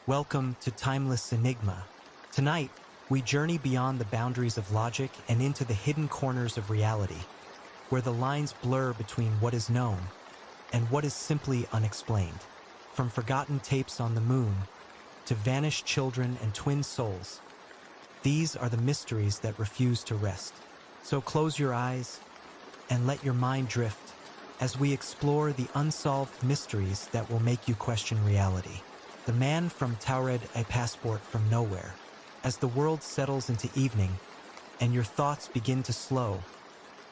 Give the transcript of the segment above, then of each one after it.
Welcome to Timeless Enigma. Tonight, we journey beyond the boundaries of logic and into the hidden corners of reality, where the lines blur between what is known and what is simply unexplained. From forgotten tapes on the moon to vanished children and twin souls, these are the mysteries that refuse to rest. So close your eyes and let your mind drift as we explore the unsolved mysteries that will make you question reality. The man from Taured, a passport from nowhere. As the world settles into evening and your thoughts begin to slow,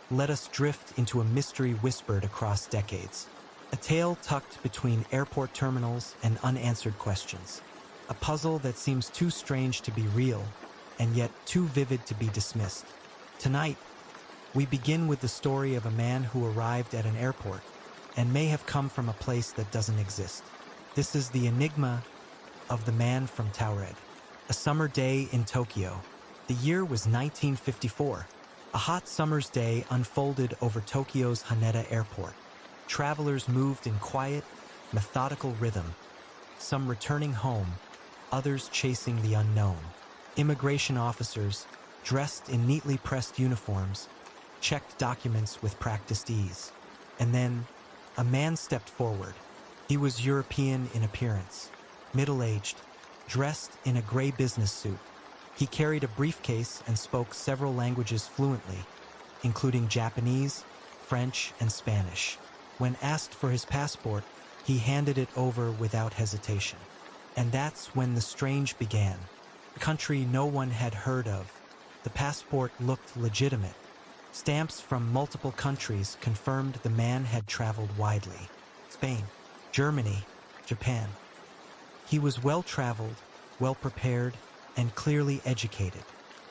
let us drift into a mystery whispered across decades. A tale tucked between airport terminals and unanswered questions. A puzzle that seems too strange to be real and yet too vivid to be dismissed. Tonight, we begin with the story of a man who arrived at an airport and may have come from a place that doesn't exist. This is the enigma of the man from Taured. A summer day in Tokyo. The year was 1954. A hot summer's day unfolded over Tokyo's Haneda Airport. Travelers moved in quiet, methodical rhythm, some returning home, others chasing the unknown. Immigration officers, dressed in neatly pressed uniforms, checked documents with practiced ease. And then, a man stepped forward. He was European in appearance, middle-aged, dressed in a gray business suit. He carried a briefcase and spoke several languages fluently, including Japanese, French, and Spanish. When asked for his passport, he handed it over without hesitation. And that's when the strange began. A country no one had heard of. The passport looked legitimate. Stamps from multiple countries confirmed the man had traveled widely. Spain, Germany, Japan. He was well-traveled, well-prepared, and clearly educated.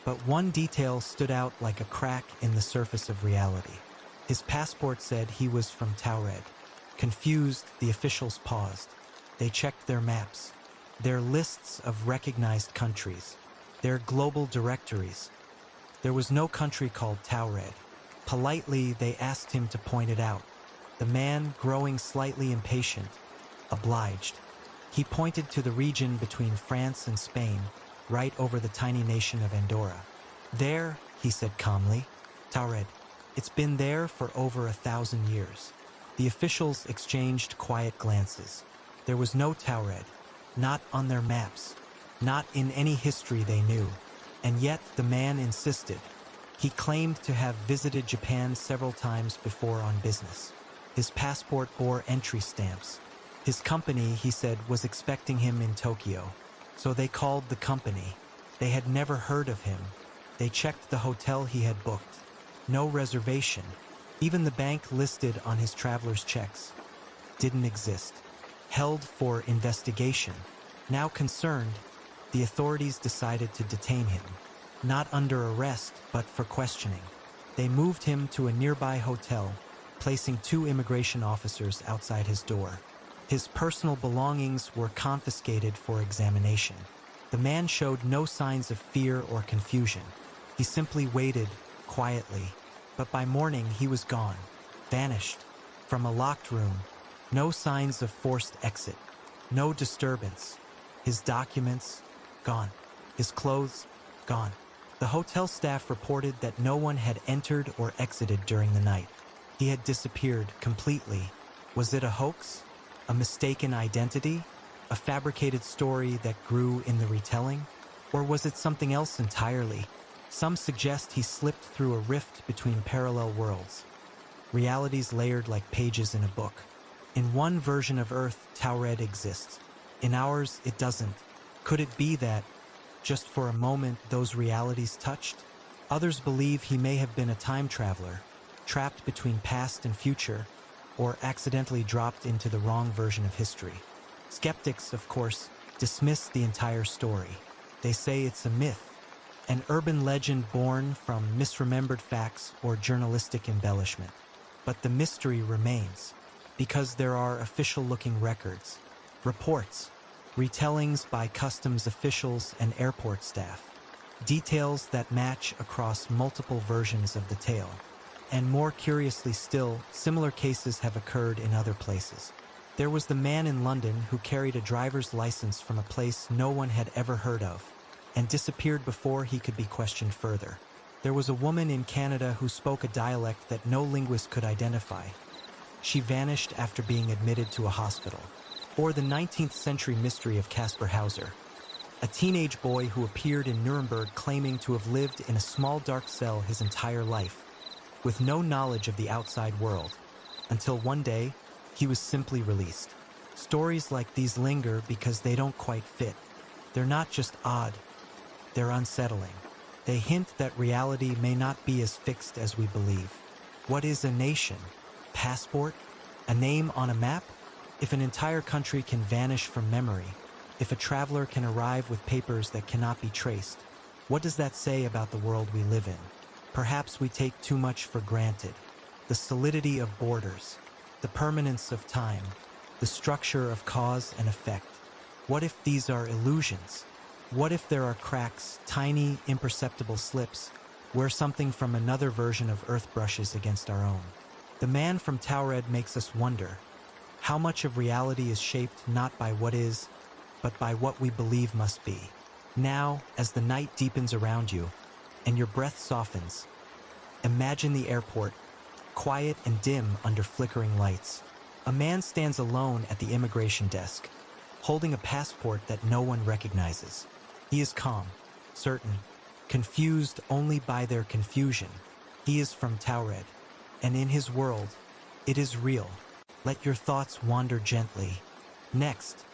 But one detail stood out like a crack in the surface of reality. His passport said he was from Taured. Confused, the officials paused. They checked their maps, their lists of recognized countries, their global directories. There was no country called Taured. Politely, they asked him to point it out. The man, growing slightly impatient, obliged. He pointed to the region between France and Spain, right over the tiny nation of Andorra. There, he said calmly, Taured. It's been there for over 1,000 years. The officials exchanged quiet glances. There was no Taured, not on their maps, not in any history they knew. And yet the man insisted. He claimed to have visited Japan several times before on business. His passport bore entry stamps. His company, he said, was expecting him in Tokyo. So they called the company. They had never heard of him. They checked the hotel he had booked. No reservation. Even the bank listed on his traveler's checks didn't exist. Held for investigation. Now concerned, the authorities decided to detain him. Not under arrest, but for questioning. They moved him to a nearby hotel, placing 2 immigration officers outside his door. His personal belongings were confiscated for examination. The man showed no signs of fear or confusion. He simply waited, quietly. But by morning, he was gone, vanished. From a locked room, no signs of forced exit, no disturbance. His documents, gone. His clothes, gone. The hotel staff reported that no one had entered or exited during the night. He had disappeared completely. Was it a hoax? A mistaken identity? A fabricated story that grew in the retelling? Or was it something else entirely? Some suggest he slipped through a rift between parallel worlds. Realities layered like pages in a book. In one version of Earth, Taured exists. In ours, it doesn't. Could it be that, just for a moment, those realities touched? Others believe he may have been a time traveler, trapped between past and future, or accidentally dropped into the wrong version of history. Skeptics, of course, dismiss the entire story. They say it's a myth, an urban legend born from misremembered facts or journalistic embellishment. But the mystery remains, because there are official-looking records, reports, retellings by customs officials and airport staff, details that match across multiple versions of the tale. And more curiously still, similar cases have occurred in other places. There was the man in London who carried a driver's license from a place no one had ever heard of and disappeared before he could be questioned further. There was a woman in Canada who spoke a dialect that no linguist could identify. She vanished after being admitted to a hospital. Or the 19th century mystery of Caspar Hauser, a teenage boy who appeared in Nuremberg claiming to have lived in a small dark cell his entire life, with no knowledge of the outside world, until one day, he was simply released. Stories like these linger because they don't quite fit. They're not just odd, they're unsettling. They hint that reality may not be as fixed as we believe. What is a nation? Passport? A name on a map? If an entire country can vanish from memory, if a traveler can arrive with papers that cannot be traced, what does that say about the world we live in? Perhaps we take too much for granted. The solidity of borders, the permanence of time, the structure of cause and effect. What if these are illusions? What if there are cracks, tiny, imperceptible slips, where something from another version of Earth brushes against our own? The man from Taured makes us wonder. How much of reality is shaped not by what is, but by what we believe must be? Now, as the night deepens around you, and your breath softens, imagine the airport, quiet and dim under flickering lights. A man stands alone at the immigration desk, holding a passport that no one recognizes. He is calm, certain, confused only by their confusion. He is from Taured, and in his world, it is real. Let your thoughts wander gently. Next,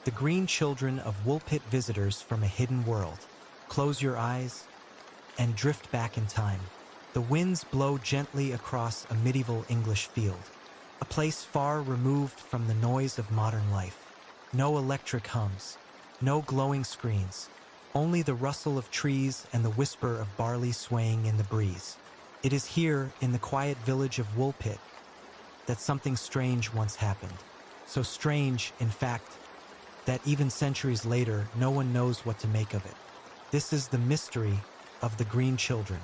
the green children of Woolpit visitors from a hidden world. Close your eyes and drift back in time. The winds blow gently across a medieval English field, a place far removed from the noise of modern life. No electric hums, no glowing screens, only the rustle of trees and the whisper of barley swaying in the breeze. It is here, in the quiet village of Woolpit, that something strange once happened. So strange, in fact, that even centuries later, no one knows what to make of it. This is the mystery of the Green Children.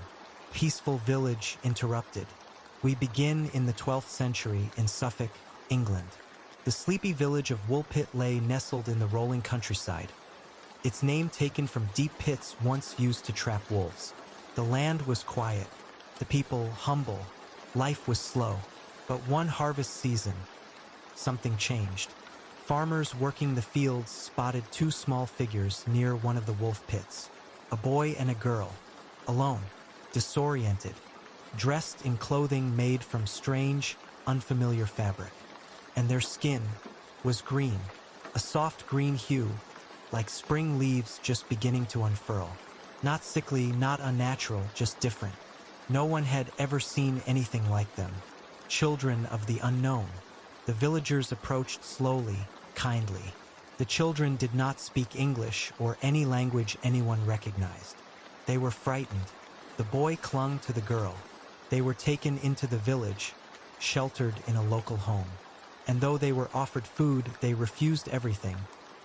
Peaceful village interrupted. We begin in the 12th century in Suffolk, England. The sleepy village of Woolpit lay nestled in the rolling countryside, its name taken from deep pits once used to trap wolves. The land was quiet, the people humble, life was slow. But one harvest season, something changed. Farmers working the fields spotted two small figures near one of the wolf pits. A boy and a girl, alone, disoriented, dressed in clothing made from strange, unfamiliar fabric. And their skin was green, a soft green hue, like spring leaves just beginning to unfurl. Not sickly, not unnatural, just different. No one had ever seen anything like them. Children of the unknown. The villagers approached slowly, kindly. The children did not speak English or any language anyone recognized. They were frightened. The boy clung to the girl. They were taken into the village, sheltered in a local home. And though they were offered food, they refused everything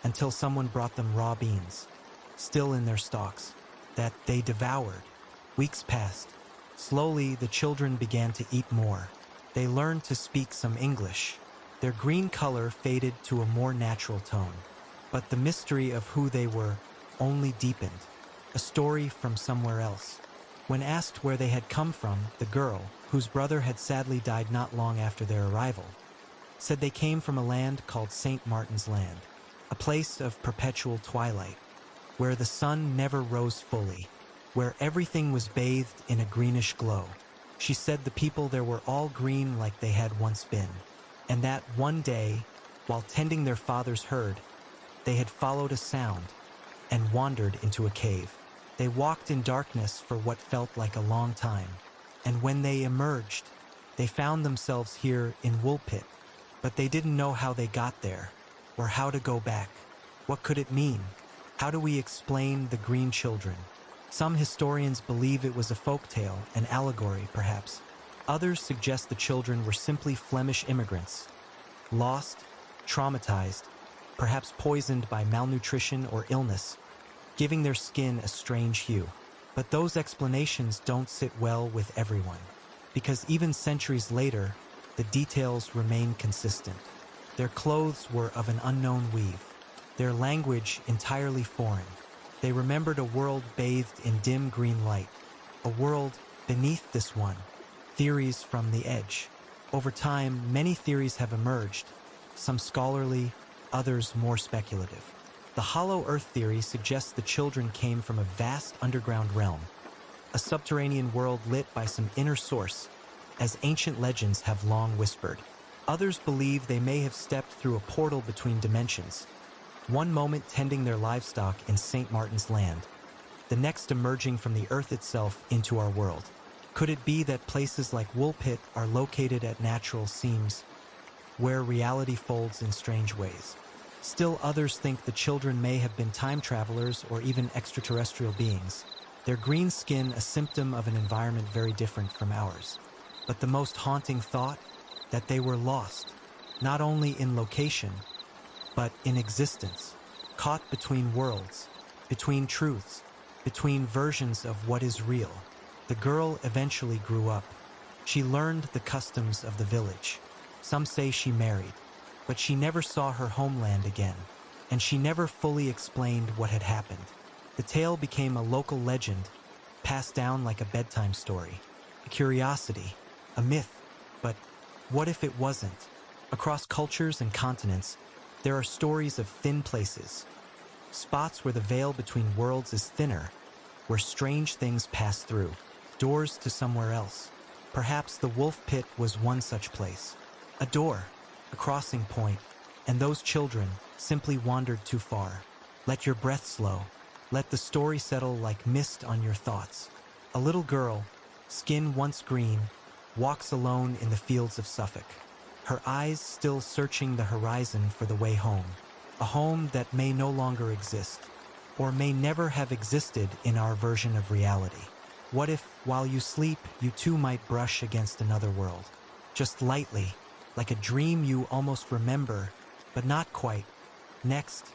until someone brought them raw beans, still in their stalks, that they devoured. Weeks passed. Slowly, the children began to eat more. They learned to speak some English. Their green color faded to a more natural tone. But the mystery of who they were only deepened. A story from somewhere else. When asked where they had come from, the girl, whose brother had sadly died not long after their arrival, said they came from a land called St. Martin's Land, a place of perpetual twilight, where the sun never rose fully, where everything was bathed in a greenish glow. She said the people there were all green like they had once been, and that one day, while tending their father's herd, they had followed a sound and wandered into a cave. They walked in darkness for what felt like a long time, and when they emerged, they found themselves here in Woolpit, but they didn't know how they got there, or how to go back. What could it mean? How do we explain the Green Children? Some historians believe it was a folktale, an allegory, perhaps. Others suggest the children were simply Flemish immigrants, lost, traumatized, perhaps poisoned by malnutrition or illness, giving their skin a strange hue. But those explanations don't sit well with everyone, because even centuries later, the details remain consistent. Their clothes were of an unknown weave, their language entirely foreign. They remembered a world bathed in dim green light, a world beneath this one. Theories from the edge. Over time, many theories have emerged, some scholarly, others more speculative. The hollow earth theory suggests the children came from a vast underground realm, a subterranean world lit by some inner source, as ancient legends have long whispered. Others believe they may have stepped through a portal between dimensions, one moment tending their livestock in St. Martin's Land, the next emerging from the earth itself into our world. Could it be that places like Woolpit are located at natural seams, where reality folds in strange ways? Still others think the children may have been time travelers or even extraterrestrial beings, their green skin a symptom of an environment very different from ours. But the most haunting thought? That they were lost, not only in location, but in existence, caught between worlds, between truths, between versions of what is real. The girl eventually grew up. She learned the customs of the village. Some say she married, but she never saw her homeland again, and she never fully explained what had happened. The tale became a local legend, passed down like a bedtime story, a curiosity, a myth. But what if it wasn't? Across cultures and continents, there are stories of thin places, spots where the veil between worlds is thinner, where strange things pass through, doors to somewhere else. Perhaps the wolf pit was one such place. A door, a crossing point, and those children simply wandered too far. Let your breath slow. Let the story settle like mist on your thoughts. A little girl, skin once green, walks alone in the fields of Suffolk, her eyes still searching the horizon for the way home, a home that may no longer exist, or may never have existed in our version of reality. What if, while you sleep, you too might brush against another world, just lightly, like a dream you almost remember, but not quite? Next,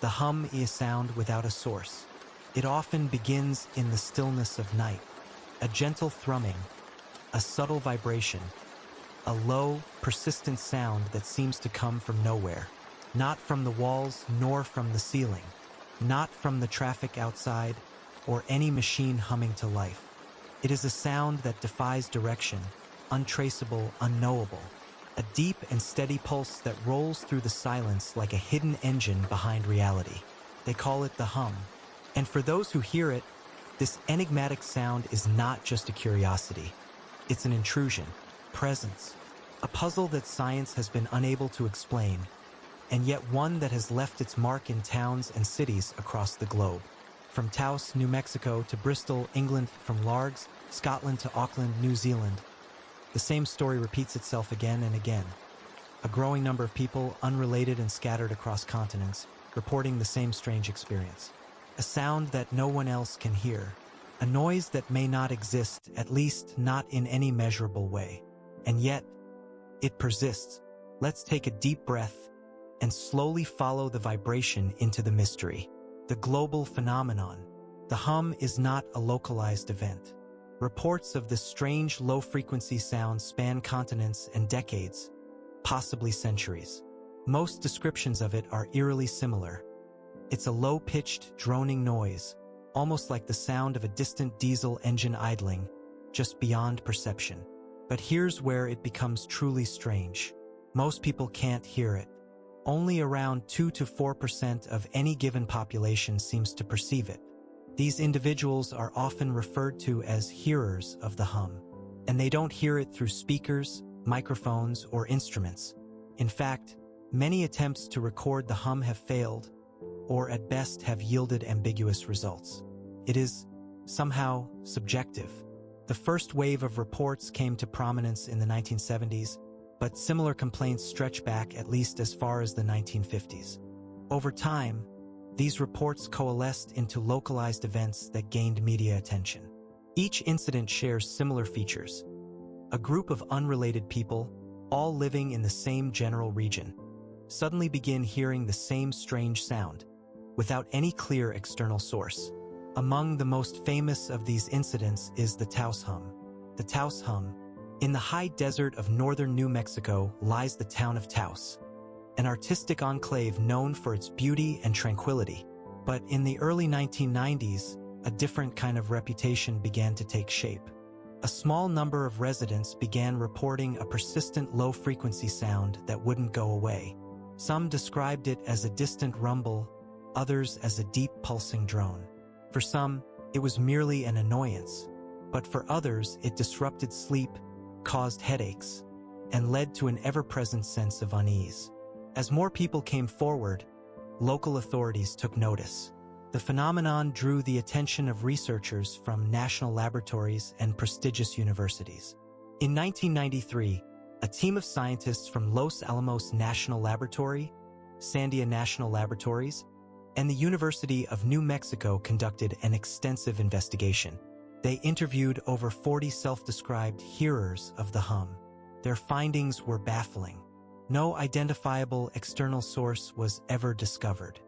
the hum is a sound without a source. It often begins in the stillness of night, a gentle thrumming, a subtle vibration, a low, persistent sound that seems to come from nowhere, not from the walls nor from the ceiling, not from the traffic outside or any machine humming to life. It is a sound that defies direction, untraceable, unknowable, a deep and steady pulse that rolls through the silence like a hidden engine behind reality. They call it the hum. And for those who hear it, this enigmatic sound is not just a curiosity. It's an intrusion, presence, a puzzle that science has been unable to explain, and yet one that has left its mark in towns and cities across the globe. From Taos, New Mexico to Bristol, England, from Largs, Scotland to Auckland, New Zealand, the same story repeats itself again and again. A growing number of people, unrelated and scattered across continents, reporting the same strange experience. A sound that no one else can hear. A noise that may not exist, at least not in any measurable way. And yet, it persists. Let's take a deep breath and slowly follow the vibration into the mystery. The global phenomenon. The hum is not a localized event. Reports of this strange low-frequency sound span continents and decades, possibly centuries. Most descriptions of it are eerily similar. It's a low-pitched, droning noise, almost like the sound of a distant diesel engine idling, just beyond perception. But here's where it becomes truly strange. Most people can't hear it. Only around 2 to 4% of any given population seems to perceive it. These individuals are often referred to as hearers of the hum, and they don't hear it through speakers, microphones, or instruments. In fact, many attempts to record the hum have failed, or at best have yielded ambiguous results. It is, somehow, subjective. The first wave of reports came to prominence in the 1970s, but similar complaints stretch back at least as far as the 1950s. Over time, these reports coalesced into localized events that gained media attention. Each incident shares similar features. A group of unrelated people, all living in the same general region, suddenly begin hearing the same strange sound, without any clear external source. Among the most famous of these incidents is the Taos hum. The Taos hum. In the high desert of northern New Mexico lies the town of Taos, an artistic enclave known for its beauty and tranquility. But in the early 1990s, a different kind of reputation began to take shape. A small number of residents began reporting a persistent low-frequency sound that wouldn't go away. Some described it as a distant rumble, others as a deep pulsing drone. For some, it was merely an annoyance, but for others it disrupted sleep, caused headaches, and led to an ever-present sense of unease. As more people came forward, local authorities took notice. The phenomenon drew the attention of researchers from national laboratories and prestigious universities. In 1993, a team of scientists from Los Alamos National Laboratory, Sandia National Laboratories, and the University of New Mexico conducted an extensive investigation. They interviewed over 40 self-described hearers of the hum. Their findings were baffling. No identifiable external source was ever discovered.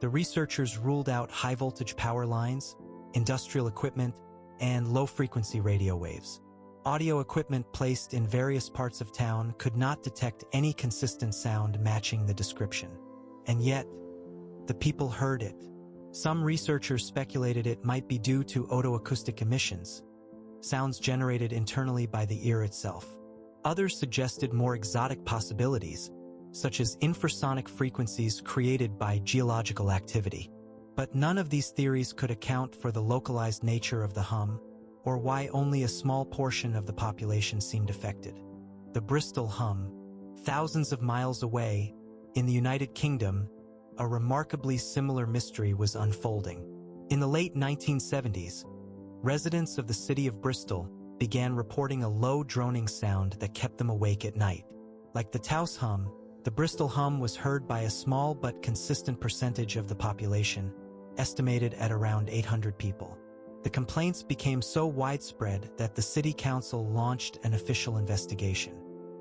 The researchers ruled out high-voltage power lines, industrial equipment, and low-frequency radio waves. Audio equipment placed in various parts of town could not detect any consistent sound matching the description. And yet, the people heard it. Some researchers speculated it might be due to otoacoustic emissions, sounds generated internally by the ear itself. Others suggested more exotic possibilities, such as infrasonic frequencies created by geological activity. But none of these theories could account for the localized nature of the hum, or why only a small portion of the population seemed affected. The Bristol hum, thousands of miles away, in the United Kingdom, a remarkably similar mystery was unfolding. In the late 1970s, residents of the city of Bristol began reporting a low droning sound that kept them awake at night. Like the Taos hum, the Bristol hum was heard by a small but consistent percentage of the population, estimated at around 800 people. The complaints became so widespread that the city council launched an official investigation.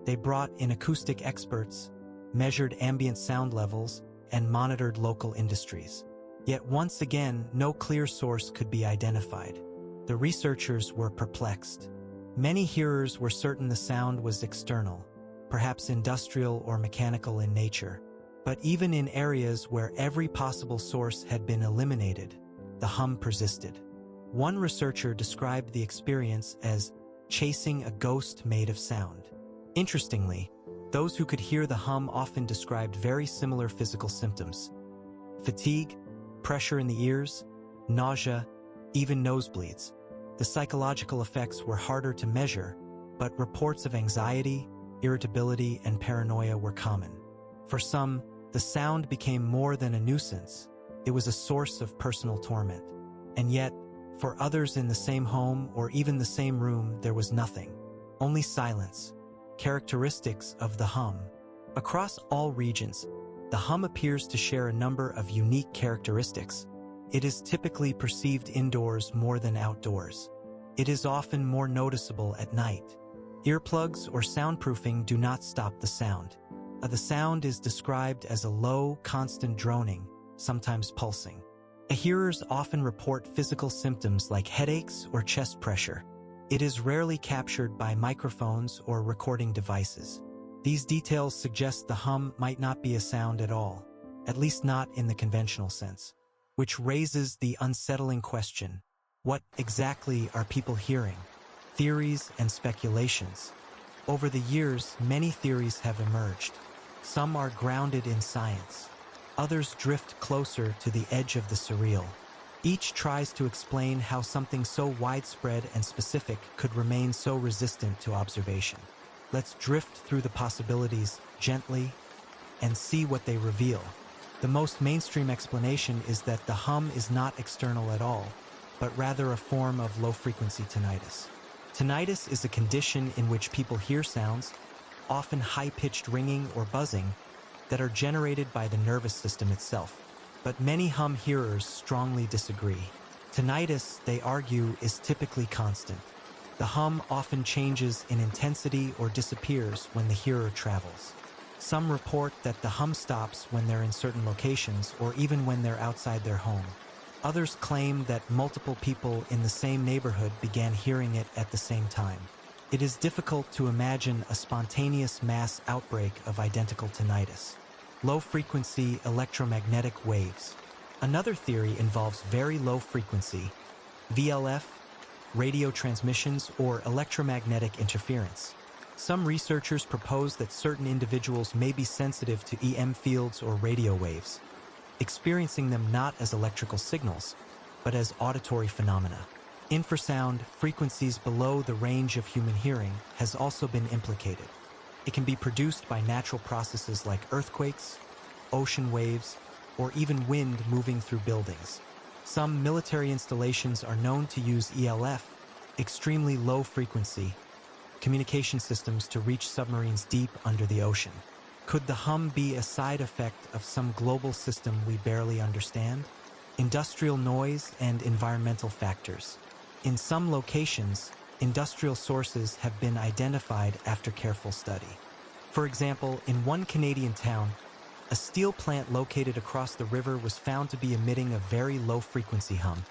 They brought in acoustic experts, measured ambient sound levels, and monitored local industries. Yet once again, no clear source could be identified. The researchers were perplexed. Many hearers were certain the sound was external, perhaps industrial or mechanical in nature. But even in areas where every possible source had been eliminated, the hum persisted. One researcher described the experience as chasing a ghost made of sound. Interestingly, those who could hear the hum often described very similar physical symptoms: fatigue, pressure in the ears, nausea, even nosebleeds. The psychological effects were harder to measure, but reports of anxiety, irritability, and paranoia were common. For some, the sound became more than a nuisance. It was a source of personal torment. And yet, for others in the same home or even the same room, there was nothing. Only silence. Characteristics of the hum. Across all regions, the hum appears to share a number of unique characteristics. It is typically perceived indoors more than outdoors. It is often more noticeable at night. Earplugs or soundproofing do not stop the sound. The sound is described as a low, constant droning, sometimes pulsing. Hearers often report physical symptoms like headaches or chest pressure. It is rarely captured by microphones or recording devices. These details suggest the hum might not be a sound at all, at least not in the conventional sense, which raises the unsettling question: what exactly are people hearing? Theories and speculations. Over the years, many theories have emerged. Some are grounded in science. Others drift closer to the edge of the surreal. Each tries to explain how something so widespread and specific could remain so resistant to observation. Let's drift through the possibilities gently and see what they reveal. The most mainstream explanation is that the hum is not external at all, but rather a form of low-frequency tinnitus. Tinnitus is a condition in which people hear sounds, often high-pitched ringing or buzzing, that are generated by the nervous system itself. But many hum hearers strongly disagree. Tinnitus, they argue, is typically constant. The hum often changes in intensity or disappears when the hearer travels. Some report that the hum stops when they're in certain locations or even when they're outside their home. Others claim that multiple people in the same neighborhood began hearing it at the same time. It is difficult to imagine a spontaneous mass outbreak of identical tinnitus. Low-frequency electromagnetic waves. Another theory involves very low frequency, VLF, radio transmissions, or electromagnetic interference. Some researchers propose that certain individuals may be sensitive to EM fields or radio waves, experiencing them not as electrical signals, but as auditory phenomena. Infrasound, frequencies below the range of human hearing, has also been implicated. It can be produced by natural processes like earthquakes, ocean waves, or even wind moving through buildings. Some military installations are known to use ELF, extremely low frequency, communication systems to reach submarines deep under the ocean. Could the hum be a side effect of some global system we barely understand? Industrial noise and environmental factors. In some locations, industrial sources have been identified after careful study. For example, in one Canadian town, a steel plant located across the river was found to be emitting a very low-frequency hum,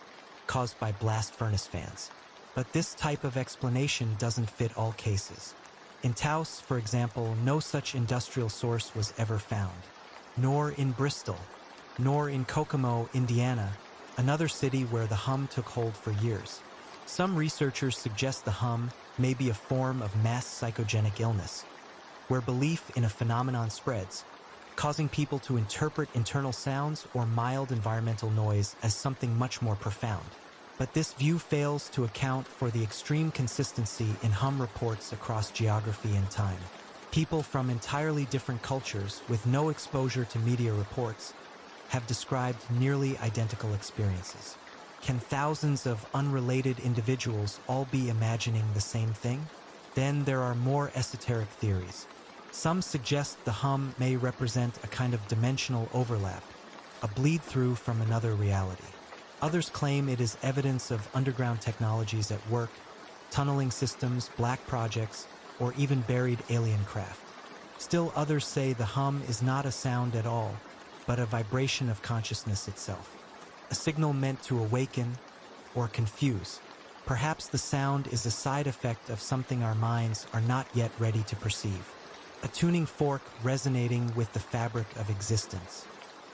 caused by blast furnace fans. But this type of explanation doesn't fit all cases. In Taos, for example, no such industrial source was ever found. Nor in Bristol, nor in Kokomo, Indiana, another city where the hum took hold for years. Some researchers suggest the hum may be a form of mass psychogenic illness, where belief in a phenomenon spreads, causing people to interpret internal sounds or mild environmental noise as something much more profound. But this view fails to account for the extreme consistency in hum reports across geography and time. People from entirely different cultures with no exposure to media reports have described nearly identical experiences. Can thousands of unrelated individuals all be imagining the same thing? Then there are more esoteric theories. Some suggest the hum may represent a kind of dimensional overlap, a bleed-through from another reality. Others claim it is evidence of underground technologies at work, tunneling systems, black projects, or even buried alien craft. Still others say the hum is not a sound at all, but a vibration of consciousness itself. A signal meant to awaken or confuse. Perhaps the sound is a side effect of something our minds are not yet ready to perceive. A tuning fork resonating with the fabric of existence.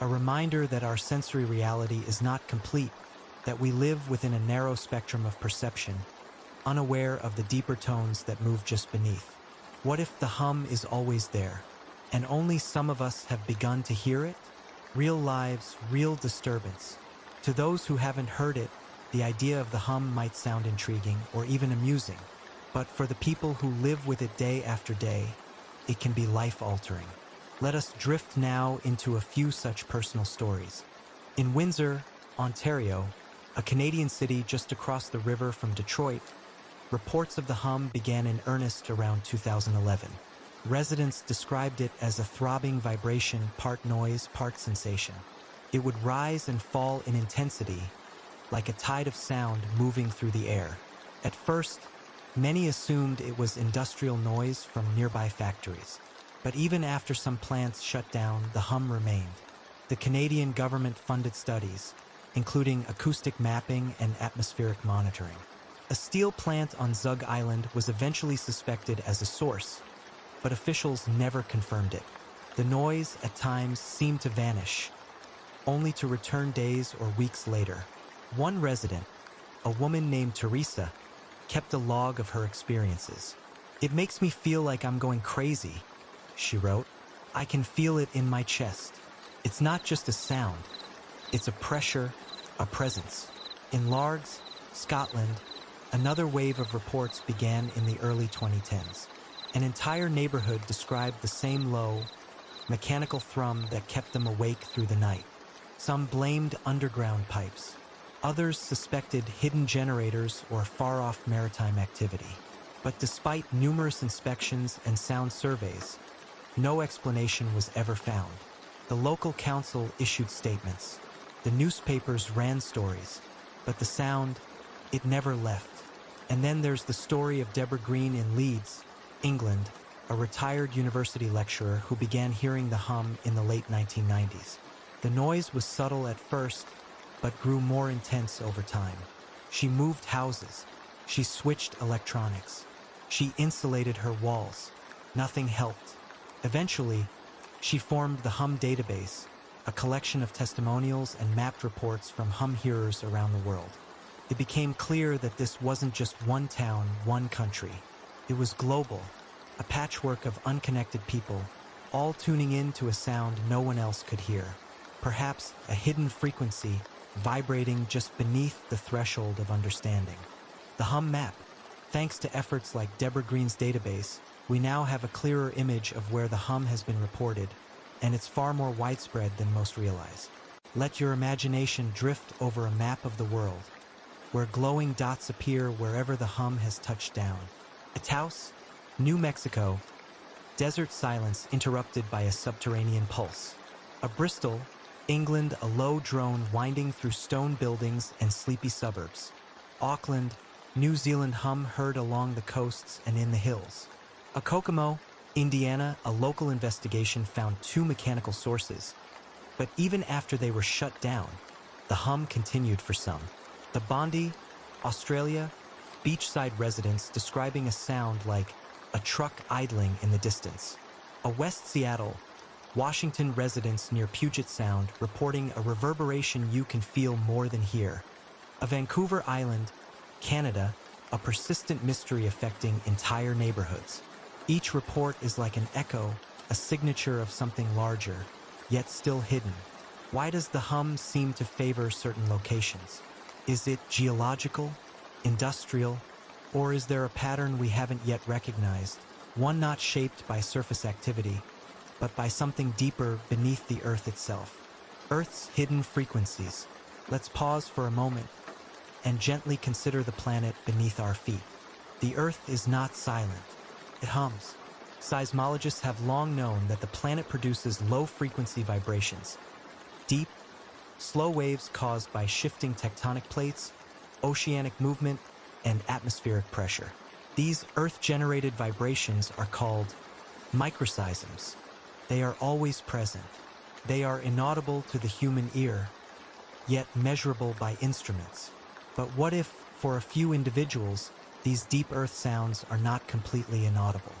A reminder that our sensory reality is not complete, that we live within a narrow spectrum of perception, unaware of the deeper tones that move just beneath. What if the hum is always there, and only some of us have begun to hear it? Real lives, real disturbance. To those who haven't heard it, the idea of the hum might sound intriguing or even amusing, but for the people who live with it day after day, it can be life-altering. Let us drift now into a few such personal stories. In Windsor, Ontario, a Canadian city just across the river from Detroit, reports of the hum began in earnest around 2011. Residents described it as a throbbing vibration, part noise, part sensation. It would rise and fall in intensity, like a tide of sound moving through the air. At first, many assumed it was industrial noise from nearby factories. But even after some plants shut down, the hum remained. The Canadian government funded studies, including acoustic mapping and atmospheric monitoring. A steel plant on Zug Island was eventually suspected as a source, but officials never confirmed it. The noise at times seemed to vanish, only to return days or weeks later. One resident, a woman named Teresa, kept a log of her experiences. "It makes me feel like I'm going crazy," she wrote. "I can feel it in my chest. It's not just a sound. It's a pressure, a presence." In Largs, Scotland, another wave of reports began in the early 2010s. An entire neighborhood described the same low, mechanical thrum that kept them awake through the night. Some blamed underground pipes. Others suspected hidden generators or far-off maritime activity. But despite numerous inspections and sound surveys, no explanation was ever found. The local council issued statements. The newspapers ran stories. But the sound, it never left. And then there's the story of Deborah Green in Leeds, England, a retired university lecturer who began hearing the hum in the late 1990s. The noise was subtle at first, but grew more intense over time. She moved houses. She switched electronics. She insulated her walls. Nothing helped. Eventually, She formed the Hum database, a collection of testimonials and mapped reports from Hum hearers around the world. It became clear that this wasn't just one town, one country. It was global, a patchwork of unconnected people, all tuning in to a sound no one else could hear. Perhaps a hidden frequency vibrating just beneath the threshold of understanding. The Hum map. Thanks to efforts like Deborah Green's database, we now have a clearer image of where the Hum has been reported, and it's far more widespread than most realize. Let your imagination drift over a map of the world, where glowing dots appear wherever the Hum has touched down. A Taos, New Mexico, desert silence interrupted by a subterranean pulse. A Bristol, England, a low drone winding through stone buildings and sleepy suburbs. Auckland, New Zealand, hum heard along the coasts and in the hills. A Kokomo, Indiana, a local investigation found 2 mechanical sources. But even after they were shut down, the hum continued for some. The Bondi, Australia, beachside residents describing a sound like a truck idling in the distance. A West Seattle, Washington residents near Puget Sound reporting a reverberation you can feel more than hear. A Vancouver Island, Canada, a persistent mystery affecting entire neighborhoods. Each report is like an echo, a signature of something larger, yet still hidden. Why does the hum seem to favor certain locations? Is it geological, industrial, or is there a pattern we haven't yet recognized, one not shaped by surface activity, but by something deeper beneath the Earth itself? Earth's hidden frequencies. Let's pause for a moment and gently consider the planet beneath our feet. The Earth is not silent. It hums. Seismologists have long known that the planet produces low-frequency vibrations, deep, slow waves caused by shifting tectonic plates, oceanic movement, and atmospheric pressure. These Earth-generated vibrations are called microseisms. They are always present. They are inaudible to the human ear, yet measurable by instruments. But what if, for a few individuals, these deep Earth sounds are not completely inaudible?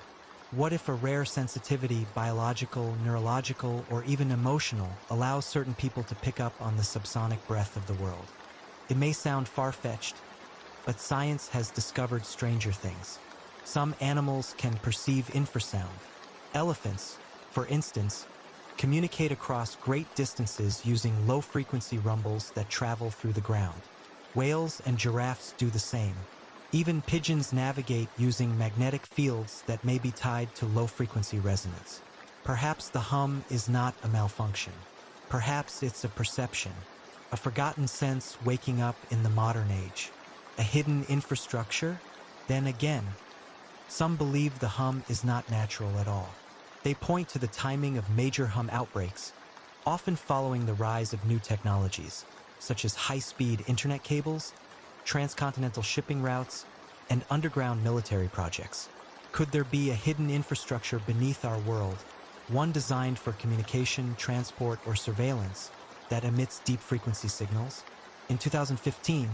What if a rare sensitivity, biological, neurological, or even emotional, allows certain people to pick up on the subsonic breath of the world? It may sound far-fetched, but science has discovered stranger things. Some animals can perceive infrasound. Elephants, for instance, communicate across great distances using low-frequency rumbles that travel through the ground. Whales and giraffes do the same. Even pigeons navigate using magnetic fields that may be tied to low-frequency resonance. Perhaps the hum is not a malfunction. Perhaps it's a perception, a forgotten sense waking up in the modern age. A hidden infrastructure? Then again, some believe the hum is not natural at all. They point to the timing of major hum outbreaks, often following the rise of new technologies, such as high-speed internet cables, transcontinental shipping routes, and underground military projects. Could there be a hidden infrastructure beneath our world, one designed for communication, transport, or surveillance, that emits deep-frequency signals? In 2015,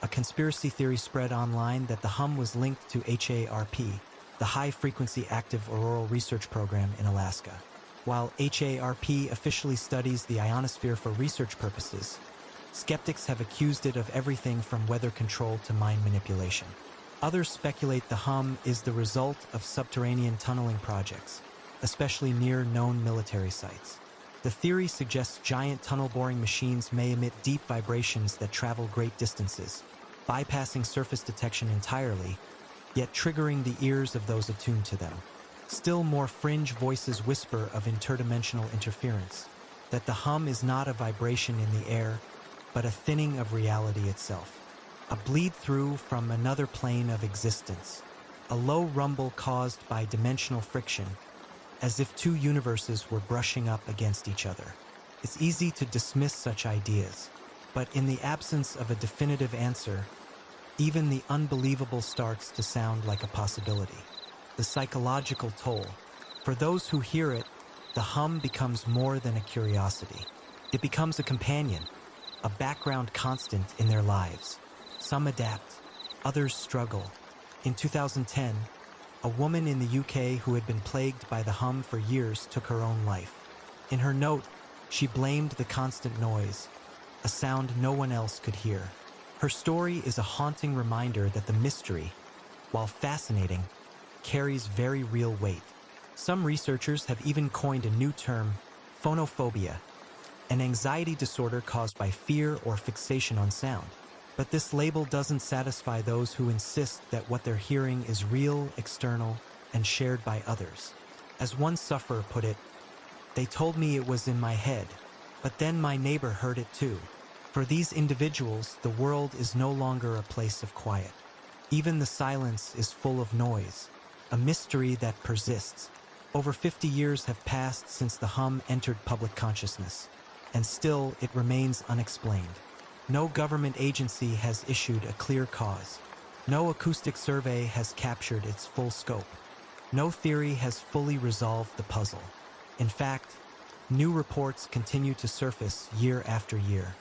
a conspiracy theory spread online that the hum was linked to HARP, the High-Frequency Active Auroral Research Program in Alaska. While HARP officially studies the ionosphere for research purposes, skeptics have accused it of everything from weather control to mind manipulation. Others speculate the hum is the result of subterranean tunneling projects, especially near known military sites. The theory suggests giant tunnel-boring machines may emit deep vibrations that travel great distances, bypassing surface detection entirely, yet triggering the ears of those attuned to them. Still more fringe voices whisper of interdimensional interference, that the hum is not a vibration in the air, but a thinning of reality itself. A bleed-through from another plane of existence. A low rumble caused by dimensional friction, as if 2 universes were brushing up against each other. It's easy to dismiss such ideas, but in the absence of a definitive answer, even the unbelievable starts to sound like a possibility. The psychological toll. For those who hear it, the hum becomes more than a curiosity. It becomes a companion, a background constant in their lives. Some adapt, others struggle. In 2010, a woman in the UK who had been plagued by the hum for years took her own life. In her note, she blamed the constant noise, a sound no one else could hear. Her story is a haunting reminder that the mystery, while fascinating, carries very real weight. Some researchers have even coined a new term, phonophobia, an anxiety disorder caused by fear or fixation on sound. But this label doesn't satisfy those who insist that what they're hearing is real, external, and shared by others. As one sufferer put it, "They told me it was in my head, but then my neighbor heard it too." For these individuals, the world is no longer a place of quiet. Even the silence is full of noise, a mystery that persists. Over 50 years have passed since the hum entered public consciousness, and still it remains unexplained. No government agency has issued a clear cause. No acoustic survey has captured its full scope. No theory has fully resolved the puzzle. In fact, new reports continue to surface year after year.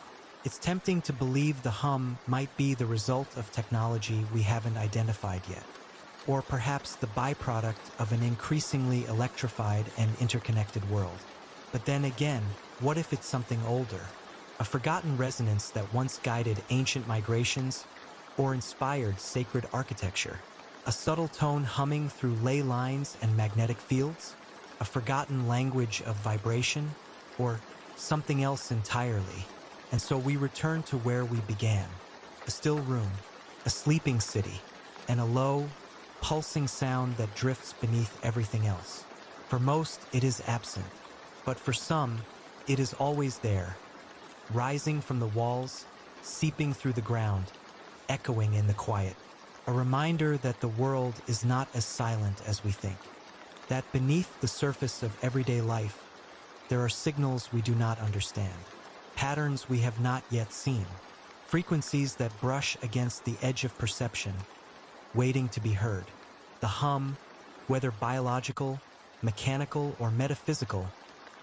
It's tempting to believe the hum might be the result of technology we haven't identified yet, or perhaps the byproduct of an increasingly electrified and interconnected world. But then again, what if it's something older? A forgotten resonance that once guided ancient migrations or inspired sacred architecture? A subtle tone humming through ley lines and magnetic fields? A forgotten language of vibration? Or something else entirely? And so we return to where we began. A still room, a sleeping city, and a low, pulsing sound that drifts beneath everything else. For most, it is absent, but for some, it is always there, rising from the walls, seeping through the ground, echoing in the quiet. A reminder that the world is not as silent as we think, that beneath the surface of everyday life, there are signals we do not understand, patterns we have not yet seen, frequencies that brush against the edge of perception, waiting to be heard. The hum, whether biological, mechanical, or metaphysical,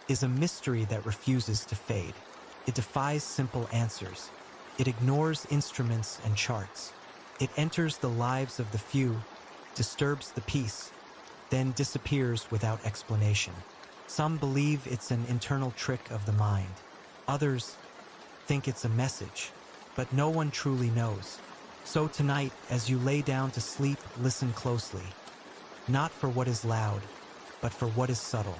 is a mystery that refuses to fade. It defies simple answers. It ignores instruments and charts. It enters the lives of the few, disturbs the peace, then disappears without explanation. Some believe it's an internal trick of the mind. Others think it's a message, but no one truly knows. So tonight, as you lay down to sleep, listen closely. Not for what is loud, but for what is subtle.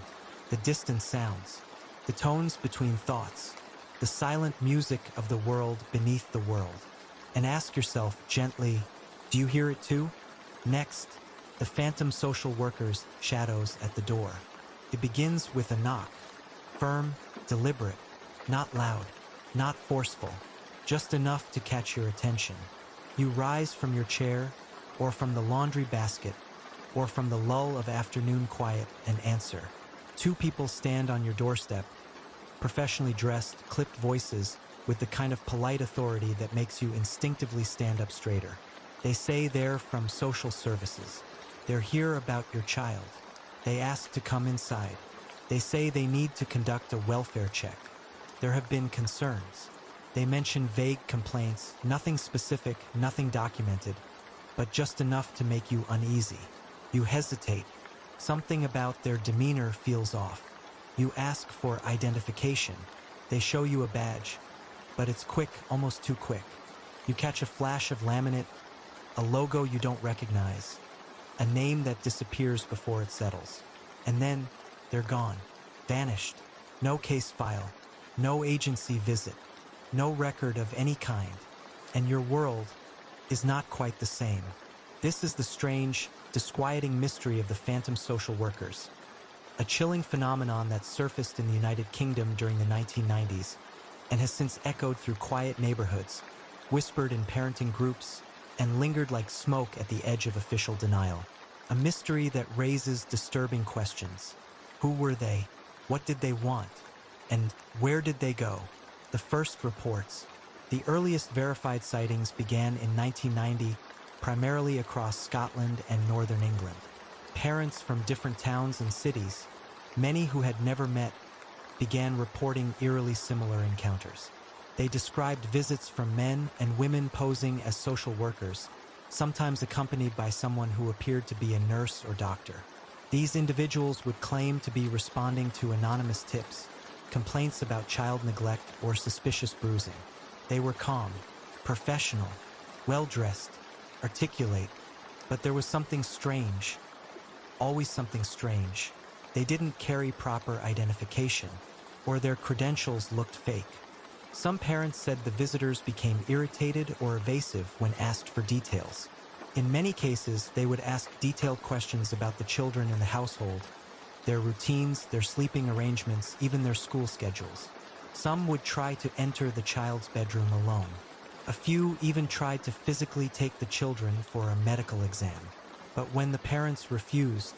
The distant sounds, the tones between thoughts, the silent music of the world beneath the world. And ask yourself gently, do you hear it too? Next, the phantom social worker's shadows at the door. It begins with a knock, firm, deliberate, not loud, not forceful, just enough to catch your attention. You rise from your chair, or from the laundry basket, or from the lull of afternoon quiet and answer. Two people stand on your doorstep, professionally dressed, clipped voices with the kind of polite authority that makes you instinctively stand up straighter. They say they're from social services. They're here about your child. They ask to come inside. They say they need to conduct a welfare check. There have been concerns. They mention vague complaints, nothing specific, nothing documented, but just enough to make you uneasy. You hesitate. Something about their demeanor feels off. You ask for identification. They show you a badge, but it's quick, almost too quick. You catch a flash of laminate, a logo you don't recognize, a name that disappears before it settles. And then they're gone, vanished. No case file, no agency visit, no record of any kind. And your world is not quite the same. This is the strange, disquieting mystery of the phantom social workers. A chilling phenomenon that surfaced in the United Kingdom during the 1990s and has since echoed through quiet neighborhoods, whispered in parenting groups, and lingered like smoke at the edge of official denial. A mystery that raises disturbing questions. Who were they? What did they want? And where did they go? The first reports. The earliest verified sightings began in 1990, primarily across Scotland and northern England. Parents from different towns and cities, many who had never met, began reporting eerily similar encounters. They described visits from men and women posing as social workers, sometimes accompanied by someone who appeared to be a nurse or doctor. These individuals would claim to be responding to anonymous tips, complaints about child neglect or suspicious bruising. They were calm, professional, well-dressed, articulate, but there was something strange, always something strange. They didn't carry proper identification, or their credentials looked fake. Some parents said the visitors became irritated or evasive when asked for details. In many cases, they would ask detailed questions about the children in the household, their routines, their sleeping arrangements, even their school schedules. Some would try to enter the child's bedroom alone. A few even tried to physically take the children for a medical exam. But when the parents refused,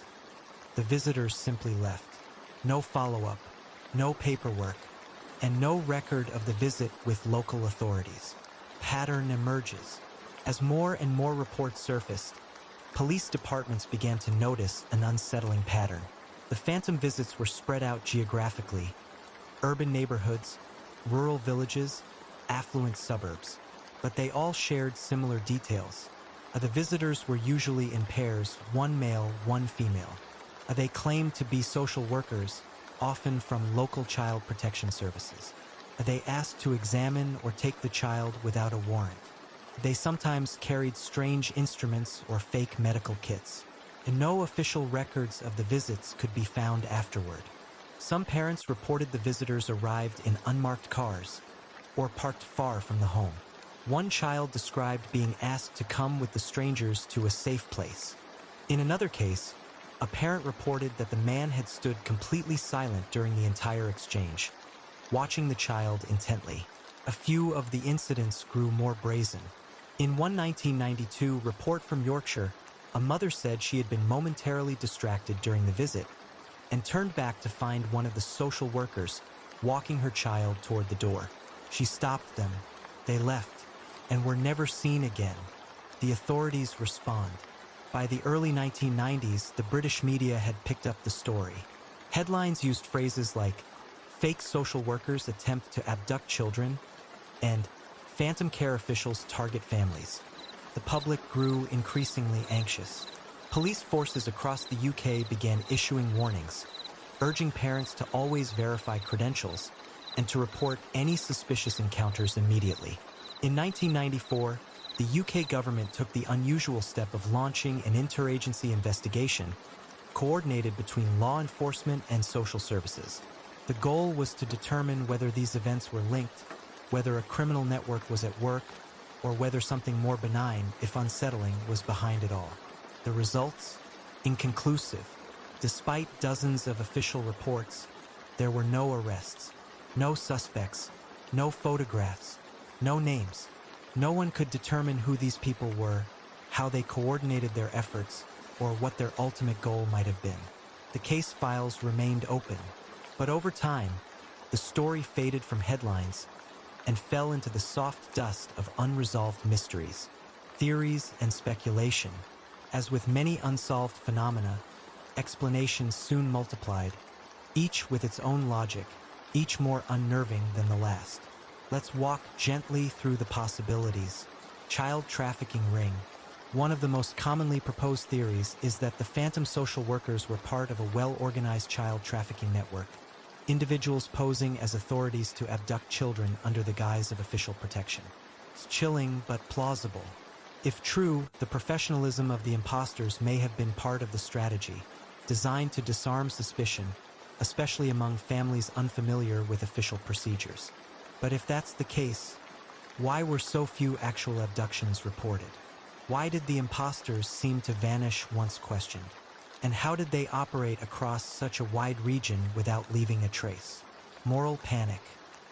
the visitors simply left. No follow-up, no paperwork, and no record of the visit with local authorities. Pattern emerges. As more and more reports surfaced, police departments began to notice an unsettling pattern. The phantom visits were spread out geographically: urban neighborhoods, rural villages, affluent suburbs. But they all shared similar details. The visitors were usually in pairs, one male, one female. They claimed to be social workers, often from local child protection services. They asked to examine or take the child without a warrant. They sometimes carried strange instruments or fake medical kits. And no official records of the visits could be found afterward. Some parents reported the visitors arrived in unmarked cars or parked far from the home. One child described being asked to come with the strangers to a safe place. In another case, a parent reported that the man had stood completely silent during the entire exchange, watching the child intently. A few of the incidents grew more brazen. In one 1992 report from Yorkshire, a mother said she had been momentarily distracted during the visit and turned back to find one of the social workers walking her child toward the door. She stopped them. They left and were never seen again. The authorities respond. By the early 1990s, the British media had picked up the story. Headlines used phrases like "fake social workers attempt to abduct children" and "phantom care officials target families." The public grew increasingly anxious. Police forces across the UK began issuing warnings, urging parents to always verify credentials and to report any suspicious encounters immediately. In 1994, the UK government took the unusual step of launching an interagency investigation coordinated between law enforcement and social services. The goal was to determine whether these events were linked, whether a criminal network was at work, or whether something more benign, if unsettling, was behind it all. The results? Inconclusive. Despite dozens of official reports, there were no arrests, no suspects, no photographs, no names. No one could determine who these people were, how they coordinated their efforts, or what their ultimate goal might have been. The case files remained open, but over time, the story faded from headlines and fell into the soft dust of unresolved mysteries, theories, and speculation. As with many unsolved phenomena, explanations soon multiplied, each with its own logic, each more unnerving than the last. Let's walk gently through the possibilities. Child trafficking ring. One of the most commonly proposed theories is that the phantom social workers were part of a well-organized child trafficking network, individuals posing as authorities to abduct children under the guise of official protection. It's chilling but plausible. If true, the professionalism of the imposters may have been part of the strategy, designed to disarm suspicion, especially among families unfamiliar with official procedures. But if that's the case, why were so few actual abductions reported? Why did the imposters seem to vanish once questioned? And how did they operate across such a wide region without leaving a trace? Moral panic.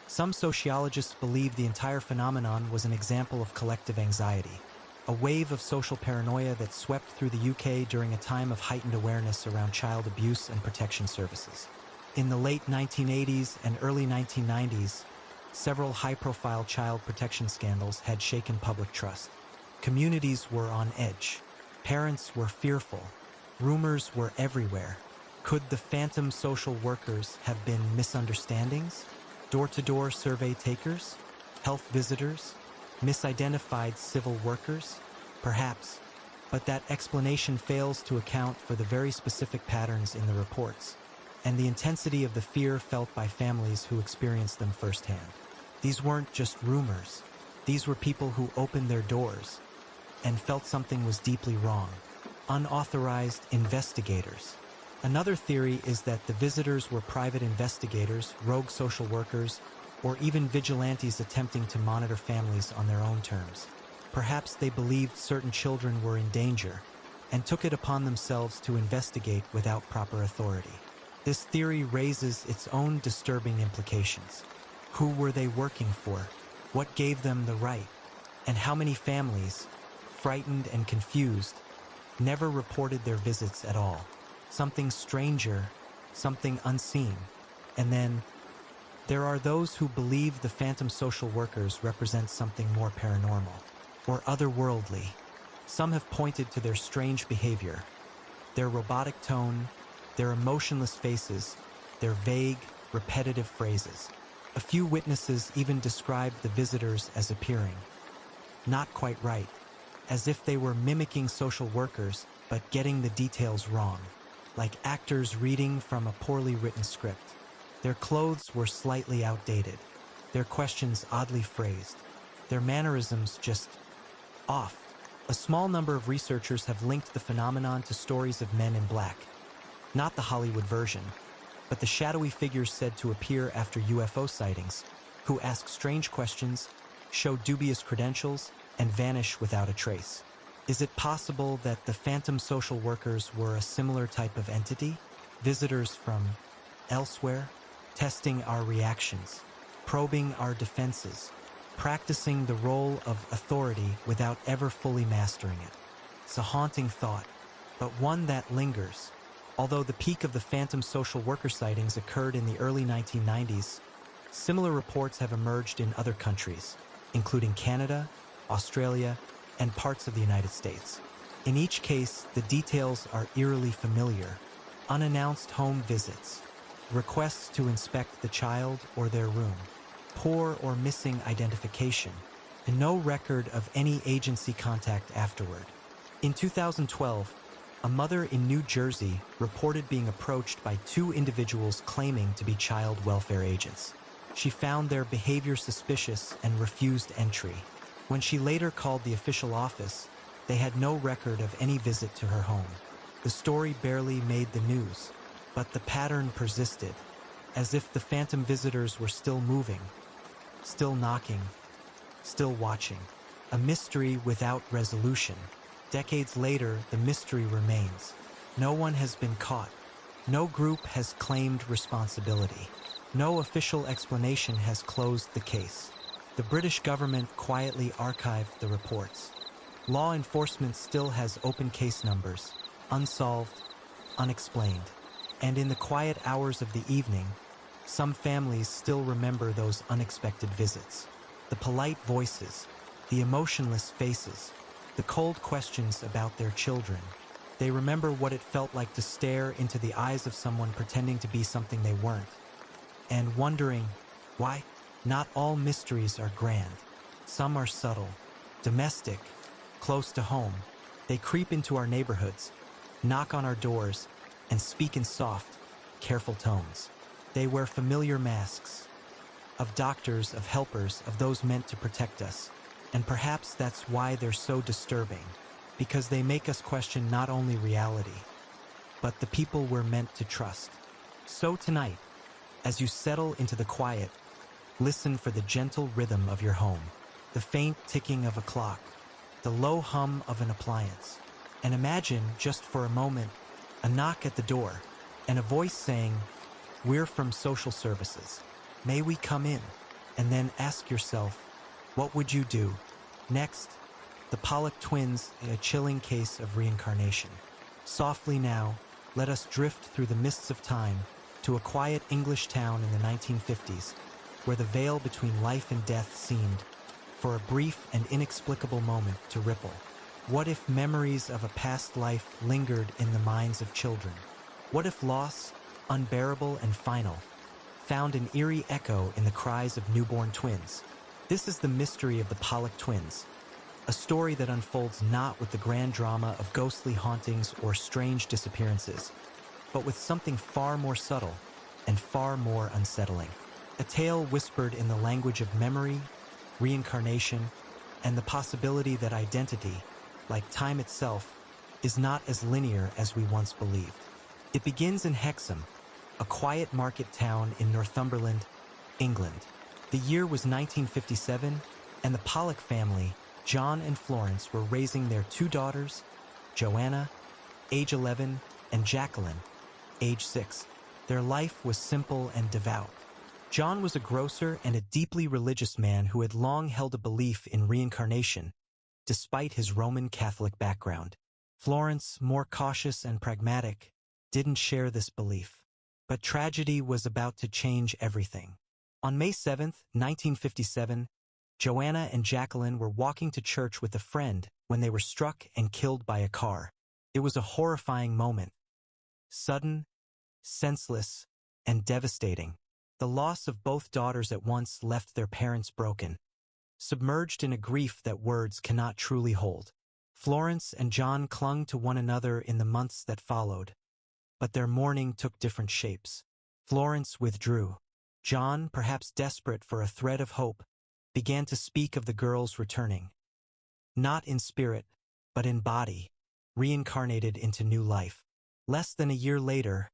Some sociologists believe the entire phenomenon was an example of collective anxiety, a wave of social paranoia that swept through the UK during a time of heightened awareness around child abuse and protection services. In the late 1980s and early 1990s, several high-profile child protection scandals had shaken public trust. Communities were on edge. Parents were fearful. Rumors were everywhere. Could the phantom social workers have been misunderstandings? Door-to-door survey takers? Health visitors? Misidentified civil workers? Perhaps. But that explanation fails to account for the very specific patterns in the reports. and the intensity of the fear felt by families who experienced them firsthand. These weren't just rumors. These were people who opened their doors and felt something was deeply wrong. Unauthorized investigators. Another theory is that the visitors were private investigators, rogue social workers, or even vigilantes attempting to monitor families on their own terms. Perhaps they believed certain children were in danger and took it upon themselves to investigate without proper authority. This theory raises its own disturbing implications. Who were they working for? What gave them the right? And how many families, frightened and confused, never reported their visits at all? Something stranger, something unseen. And then, there are those who believe the phantom social workers represent something more paranormal or otherworldly. Some have pointed to their strange behavior, their robotic tone, their emotionless faces, their vague, repetitive phrases. A few witnesses even described the visitors as appearing not quite right, as if they were mimicking social workers but getting the details wrong, like actors reading from a poorly written script. Their clothes were slightly outdated, their questions oddly phrased, their mannerisms just off. A small number of researchers have linked the phenomenon to stories of men in black, not the Hollywood version, but the shadowy figures said to appear after UFO sightings, who ask strange questions, show dubious credentials, and vanish without a trace. Is it possible that the phantom social workers were a similar type of entity? Visitors from elsewhere, testing our reactions, probing our defenses, practicing the role of authority without ever fully mastering it. It's a haunting thought, but one that lingers. Although the peak of the phantom social worker sightings occurred in the early 1990s, similar reports have emerged in other countries, including Canada, Australia, and parts of the United States. In each case, the details are eerily familiar. Unannounced home visits, requests to inspect the child or their room, poor or missing identification, and no record of any agency contact afterward. In 2012, a mother in New Jersey reported being approached by two individuals claiming to be child welfare agents. She found their behavior suspicious and refused entry. When she later called the official office, they had no record of any visit to her home. The story barely made the news, but the pattern persisted, as if the phantom visitors were still moving, still knocking, still watching. A mystery without resolution. Decades later, the mystery remains. No one has been caught. No group has claimed responsibility. No official explanation has closed the case. The British government quietly archived the reports. Law enforcement still has open case numbers, unsolved, unexplained. And in the quiet hours of the evening, some families still remember those unexpected visits. The polite voices, the emotionless faces, the cold questions about their children. They remember what it felt like to stare into the eyes of someone pretending to be something they weren't, and wondering why. Not all mysteries are grand. Some are subtle, domestic, close to home. They creep into our neighborhoods, knock on our doors, and speak in soft, careful tones. They wear familiar masks, of doctors, of helpers, of those meant to protect us. And perhaps that's why they're so disturbing, because they make us question not only reality, but the people we're meant to trust. So tonight, as you settle into the quiet, listen for the gentle rhythm of your home, the faint ticking of a clock, the low hum of an appliance, and imagine, just for a moment, a knock at the door, and a voice saying, "We're from social services. May we come in?" And then ask yourself, what would you do? Next, the Pollock Twins, a chilling case of reincarnation. Softly now, let us drift through the mists of time to a quiet English town in the 1950s, where the veil between life and death seemed, for a brief and inexplicable moment, to ripple. What if memories of a past life lingered in the minds of children? What if loss, unbearable and final, found an eerie echo in the cries of newborn twins? This is the mystery of the Pollock Twins, a story that unfolds not with the grand drama of ghostly hauntings or strange disappearances, but with something far more subtle and far more unsettling. A tale whispered in the language of memory, reincarnation, and the possibility that identity, like time itself, is not as linear as we once believed. It begins in Hexham, a quiet market town in Northumberland, England. The year was 1957, and the Pollock family, John and Florence, were raising their two daughters, Joanna, age 11, and Jacqueline, age 6. Their life was simple and devout. John was a grocer and a deeply religious man who had long held a belief in reincarnation, despite his Roman Catholic background. Florence, more cautious and pragmatic, didn't share this belief. But tragedy was about to change everything. On May 7, 1957, Joanna and Jacqueline were walking to church with a friend when they were struck and killed by a car. It was a horrifying moment. Sudden, senseless, and devastating. The loss of both daughters at once left their parents broken, submerged in a grief that words cannot truly hold. Florence and John clung to one another in the months that followed, but their mourning took different shapes. Florence withdrew. John, perhaps desperate for a thread of hope, began to speak of the girls returning. Not in spirit, but in body, reincarnated into new life. Less than a year later,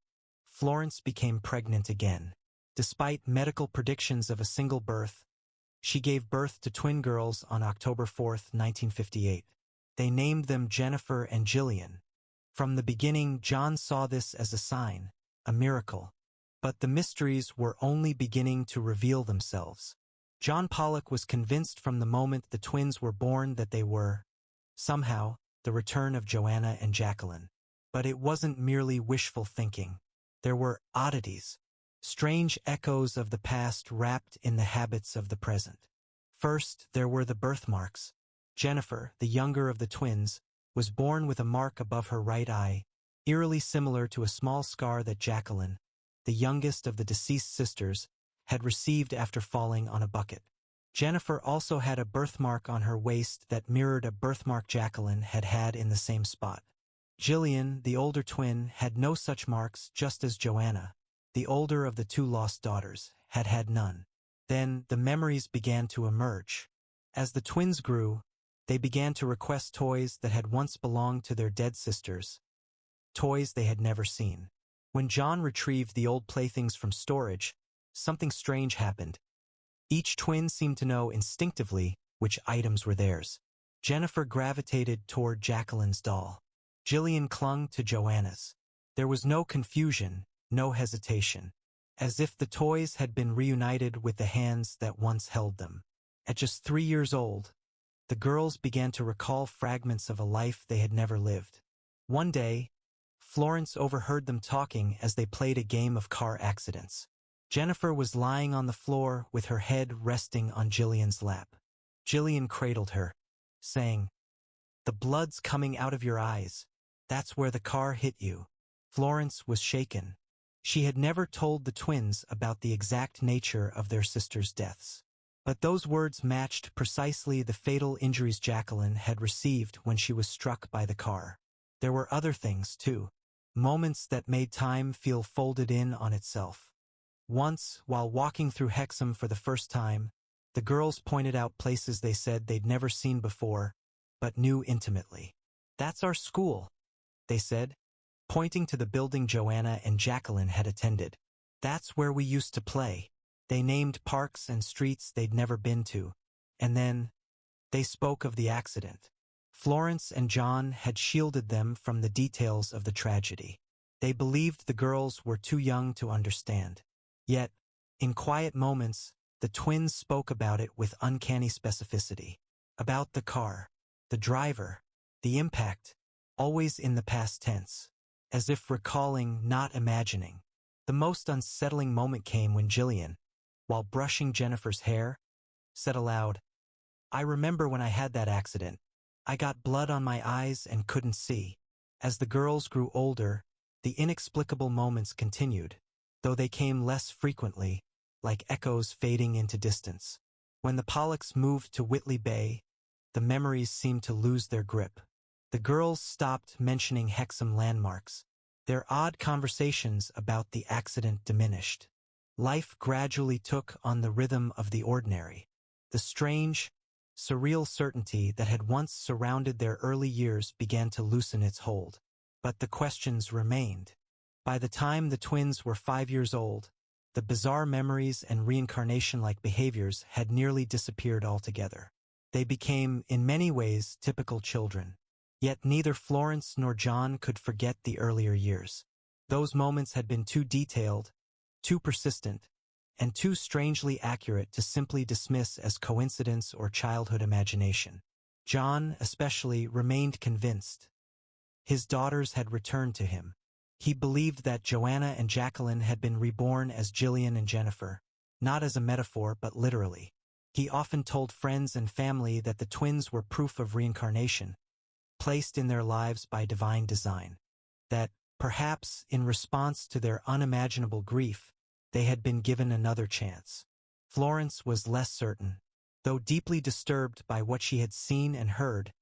Florence became pregnant again. Despite medical predictions of a single birth, she gave birth to twin girls on October 4, 1958. They named them Jennifer and Jillian. From the beginning, John saw this as a sign, a miracle. But the mysteries were only beginning to reveal themselves. John Pollock was convinced from the moment the twins were born that they were, somehow, the return of Joanna and Jacqueline. But it wasn't merely wishful thinking. There were oddities, strange echoes of the past wrapped in the habits of the present. First, there were the birthmarks. Jennifer, the younger of the twins, was born with a mark above her right eye, eerily similar to a small scar that Jacqueline, the youngest of the deceased sisters, had received after falling on a bucket. Jennifer also had a birthmark on her waist that mirrored a birthmark Jacqueline had had in the same spot. Jillian, the older twin, had no such marks, just as Joanna, the older of the two lost daughters, had had none. Then the memories began to emerge. As the twins grew, they began to request toys that had once belonged to their dead sisters, toys they had never seen. When John retrieved the old playthings from storage, something strange happened. Each twin seemed to know instinctively which items were theirs. Jennifer gravitated toward Jacqueline's doll. Jillian clung to Joanna's. There was no confusion, no hesitation, as if the toys had been reunited with the hands that once held them. At just 3 years old, the girls began to recall fragments of a life they had never lived. One day, Florence overheard them talking as they played a game of car accidents. Jennifer was lying on the floor with her head resting on Jillian's lap. Jillian cradled her, saying, "The blood's coming out of your eyes. That's where the car hit you." Florence was shaken. She had never told the twins about the exact nature of their sisters' deaths. But those words matched precisely the fatal injuries Jacqueline had received when she was struck by the car. There were other things, too. Moments that made time feel folded in on itself. Once, while walking through Hexham for the first time, the girls pointed out places they said they'd never seen before, but knew intimately. "That's our school," they said, pointing to the building Joanna and Jacqueline had attended. "That's where we used to play." They named parks and streets they'd never been to, and then they spoke of the accident. Florence and John had shielded them from the details of the tragedy. They believed the girls were too young to understand. Yet, in quiet moments, the twins spoke about it with uncanny specificity. About the car, the driver, the impact, always in the past tense, as if recalling, not imagining. The most unsettling moment came when Jillian, while brushing Jennifer's hair, said aloud, "I remember when I had that accident. I got blood on my eyes and couldn't see." As the girls grew older, the inexplicable moments continued, though they came less frequently, like echoes fading into distance. When the Pollocks moved to Whitley Bay, the memories seemed to lose their grip. The girls stopped mentioning Hexham landmarks. Their odd conversations about the accident diminished. Life gradually took on the rhythm of the ordinary. The strange, surreal certainty that had once surrounded their early years began to loosen its hold. But the questions remained. By the time the twins were 5 years old, the bizarre memories and reincarnation-like behaviors had nearly disappeared altogether. They became, in many ways, typical children. Yet neither Florence nor John could forget the earlier years. Those moments had been too detailed, too persistent, and too strangely accurate to simply dismiss as coincidence or childhood imagination. John, especially, remained convinced. His daughters had returned to him. He believed that Joanna and Jacqueline had been reborn as Gillian and Jennifer, not as a metaphor but literally. He often told friends and family that the twins were proof of reincarnation, placed in their lives by divine design. That, perhaps, in response to their unimaginable grief, they had been given another chance. Florence was less certain. Though deeply disturbed by what she had seen and heard,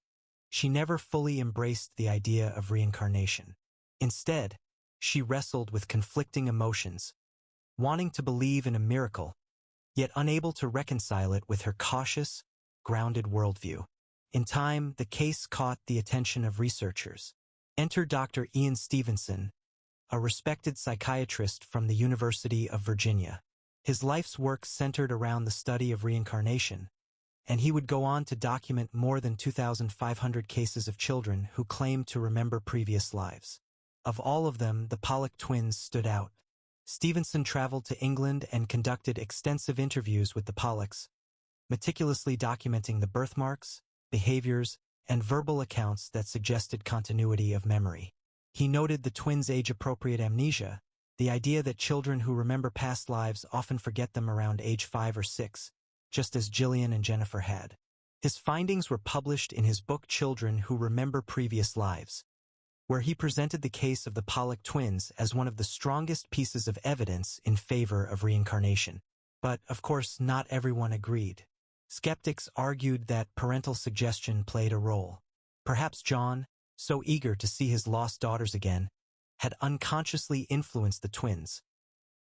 she never fully embraced the idea of reincarnation. Instead, she wrestled with conflicting emotions, wanting to believe in a miracle, yet unable to reconcile it with her cautious, grounded worldview. In time, the case caught the attention of researchers. Enter Dr. Ian Stevenson, a respected psychiatrist from the University of Virginia. His life's work centered around the study of reincarnation, and he would go on to document more than 2,500 cases of children who claimed to remember previous lives. Of all of them, the Pollock twins stood out. Stevenson traveled to England and conducted extensive interviews with the Pollocks, meticulously documenting the birthmarks, behaviors, and verbal accounts that suggested continuity of memory. He noted the twins' age-appropriate amnesia, the idea that children who remember past lives often forget them around age 5 or 6, just as Gillian and Jennifer had. His findings were published in his book Children Who Remember Previous Lives, where he presented the case of the Pollock twins as one of the strongest pieces of evidence in favor of reincarnation. But, of course, not everyone agreed. Skeptics argued that parental suggestion played a role. Perhaps John, so eager to see his lost daughters again, had unconsciously influenced the twins,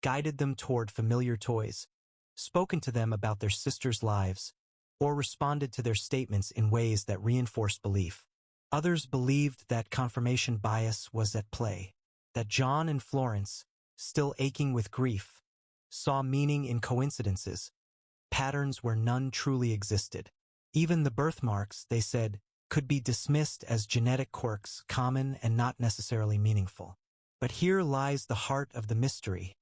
guided them toward familiar toys, spoken to them about their sisters' lives, or responded to their statements in ways that reinforced belief. Others believed that confirmation bias was at play, that John and Florence, still aching with grief, saw meaning in coincidences, patterns where none truly existed. Even the birthmarks, they said, could be dismissed as genetic quirks, common and not necessarily meaningful. But here lies the heart of the mystery.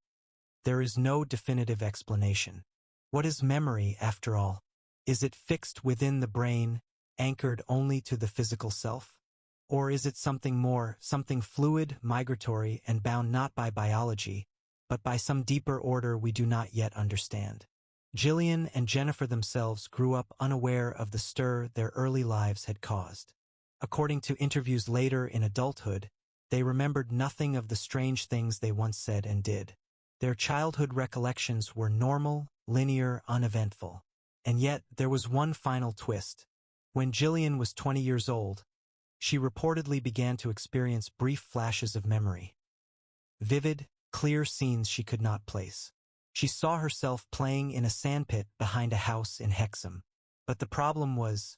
There is no definitive explanation. What is memory, after all? Is it fixed within the brain, anchored only to the physical self? Or is it something more, something fluid, migratory, and bound not by biology, but by some deeper order we do not yet understand? Gillian and Jennifer themselves grew up unaware of the stir their early lives had caused. According to interviews later in adulthood, they remembered nothing of the strange things they once said and did. Their childhood recollections were normal, linear, uneventful. And yet there was one final twist. When Gillian was 20 years old, she reportedly began to experience brief flashes of memory. Vivid, clear scenes she could not place. She saw herself playing in a sandpit behind a house in Hexham. But the problem was,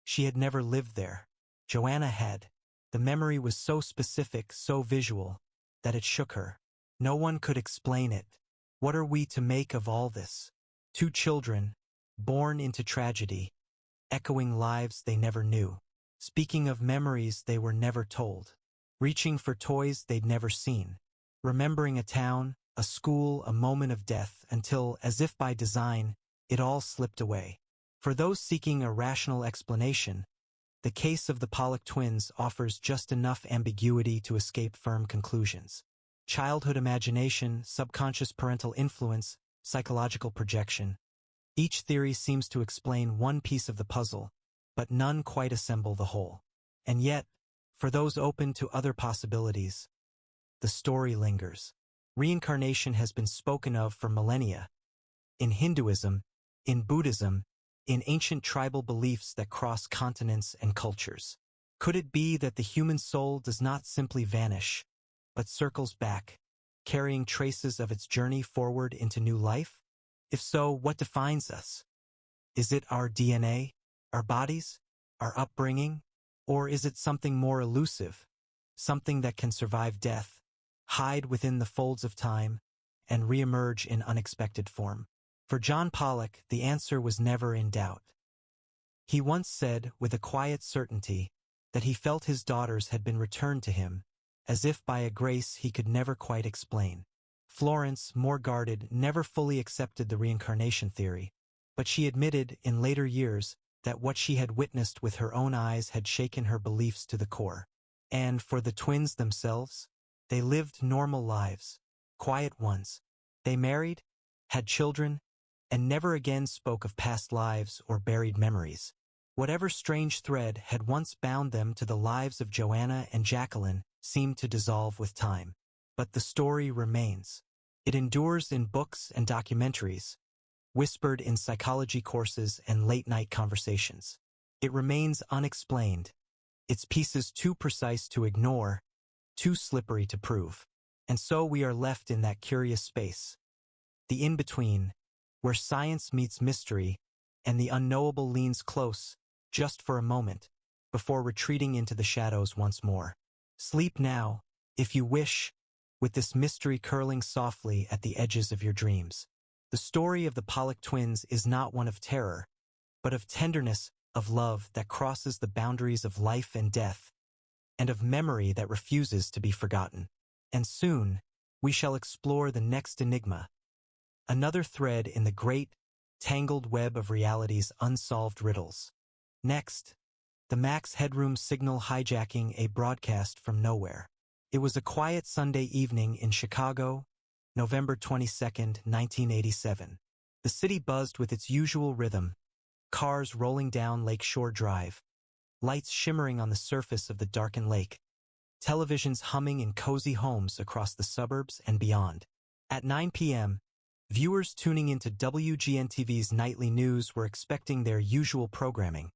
she had never lived there. Joanna had. The memory was so specific, so visual, that it shook her. No one could explain it. What are we to make of all this? Two children, born into tragedy, echoing lives they never knew, speaking of memories they were never told, reaching for toys they'd never seen, remembering a town, a school, a moment of death, until, as if by design, it all slipped away. For those seeking a rational explanation, the case of the Pollock twins offers just enough ambiguity to escape firm conclusions. Childhood imagination, subconscious parental influence, psychological projection. Each theory seems to explain one piece of the puzzle, but none quite assemble the whole. And yet, for those open to other possibilities, the story lingers. Reincarnation has been spoken of for millennia. In Hinduism, in Buddhism, in ancient tribal beliefs that cross continents and cultures. Could it be that the human soul does not simply vanish, but but circles back, carrying traces of its journey forward into new life? If so, what defines us? Is it our DNA, our bodies, our upbringing, or is it something more elusive, something that can survive death, hide within the folds of time, and reemerge in unexpected form? For John Pollock, the answer was never in doubt. He once said, with a quiet certainty, that he felt his daughters had been returned to him, as if by a grace he could never quite explain. Florence, more guarded, never fully accepted the reincarnation theory, but she admitted, in later years, that what she had witnessed with her own eyes had shaken her beliefs to the core. And for the twins themselves, they lived normal lives, quiet ones. They married, had children, and never again spoke of past lives or buried memories. Whatever strange thread had once bound them to the lives of Joanna and Jacqueline seemed to dissolve with time. But the story remains. It endures in books and documentaries, whispered in psychology courses and late-night conversations. It remains unexplained, its pieces too precise to ignore, too slippery to prove. And so we are left in that curious space, the in-between, where science meets mystery and the unknowable leans close, just for a moment, before retreating into the shadows once more. Sleep now, if you wish, with this mystery curling softly at the edges of your dreams. The story of the Pollock twins is not one of terror, but of tenderness, of love that crosses the boundaries of life and death, and of memory that refuses to be forgotten. And soon, we shall explore the next enigma, another thread in the great, tangled web of reality's unsolved riddles. Next, the Max Headroom signal hijacking a broadcast from nowhere. It was a quiet Sunday evening in Chicago, November 22nd, 1987. The city buzzed with its usual rhythm, cars rolling down Lakeshore Drive, lights shimmering on the surface of the darkened lake, televisions humming in cozy homes across the suburbs and beyond. At 9 p.m., viewers tuning into WGN-TV's nightly news were expecting their usual programming,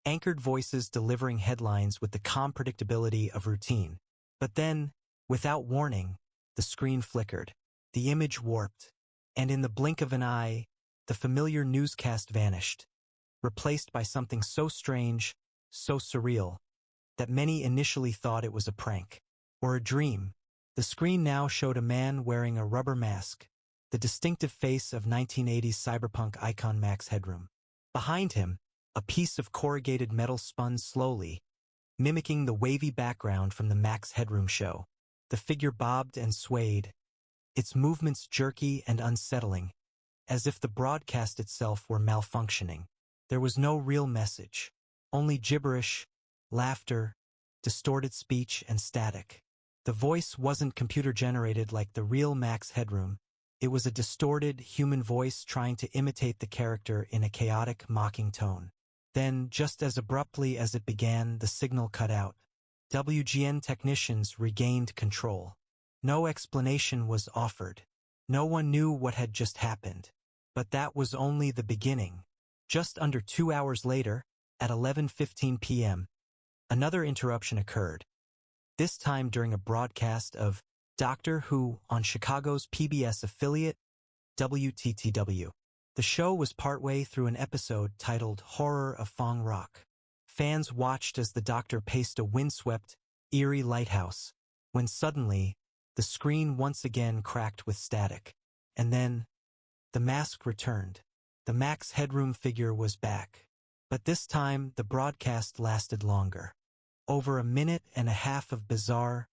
anchored voices delivering headlines with the calm predictability of routine. But then, without warning, the screen flickered, the image warped, and in the blink of an eye, the familiar newscast vanished, replaced by something so strange, so surreal, that many initially thought it was a prank or a dream. The screen now showed a man wearing a rubber mask, the distinctive face of 1980s cyberpunk icon Max Headroom. Behind him, a piece of corrugated metal spun slowly, mimicking the wavy background from the Max Headroom show. The figure bobbed and swayed, its movements jerky and unsettling, as if the broadcast itself were malfunctioning. There was no real message, only gibberish, laughter, distorted speech, and static. The voice wasn't computer-generated like the real Max Headroom. It was a distorted, human voice trying to imitate the character in a chaotic, mocking tone. Then, just as abruptly as it began, the signal cut out. WGN technicians regained control. No explanation was offered. No one knew what had just happened. But that was only the beginning. Just under 2 hours later, at 11:15 p.m., another interruption occurred, this time during a broadcast of Doctor Who on Chicago's PBS affiliate, WTTW. The show was partway through an episode titled Horror of Fong Rock. Fans watched as the Doctor paced a windswept, eerie lighthouse, when suddenly, the screen once again cracked with static. And then, the mask returned. The Max Headroom figure was back. But this time, the broadcast lasted longer. Over a minute and a half of bizarre,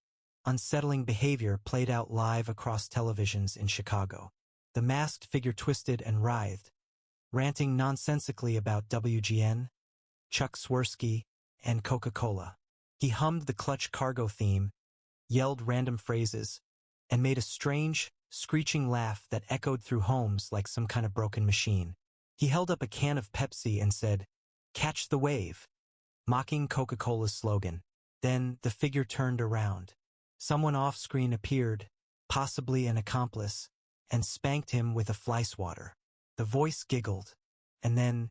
unsettling behavior played out live across televisions in Chicago. The masked figure twisted and writhed, ranting nonsensically about WGN, Chuck Swirsky, and Coca-Cola. He hummed the Clutch Cargo theme, yelled random phrases, and made a strange, screeching laugh that echoed through homes like some kind of broken machine. He held up a can of Pepsi and said, "Catch the wave," mocking Coca-Cola's slogan. Then the figure turned around. Someone off-screen appeared, possibly an accomplice, and spanked him with a fly swatter. The voice giggled, and then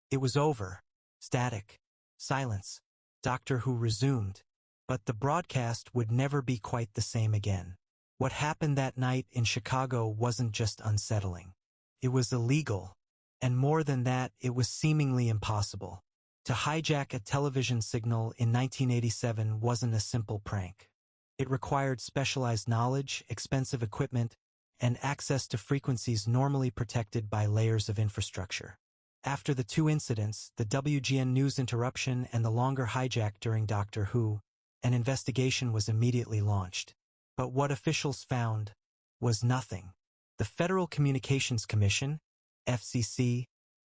it was over. Static. Silence. Doctor Who resumed, But the broadcast would never be quite the same again. What happened that night in Chicago wasn't just unsettling. It was illegal. And more than that, it was seemingly impossible. To hijack a television signal in 1987 wasn't a simple prank. It required specialized knowledge, expensive equipment, and access to frequencies normally protected by layers of infrastructure. After the two incidents, the WGN news interruption and the longer hijack during Doctor Who, an investigation was immediately launched. But what officials found was nothing. The Federal Communications Commission, FCC,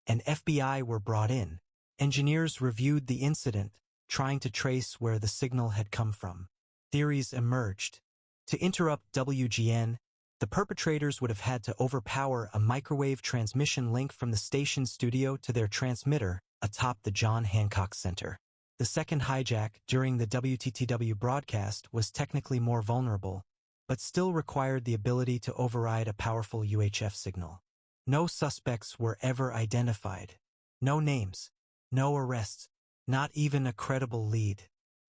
and FBI were brought in. Engineers reviewed the incident, trying to trace where the signal had come from. Theories emerged. To interrupt WGN, the perpetrators would have had to overpower a microwave transmission link from the station studio to their transmitter atop the John Hancock Center. The second hijack during the WTTW broadcast was technically more vulnerable, but still required the ability to override a powerful UHF signal. No suspects were ever identified. No names. No arrests. Not even a credible lead.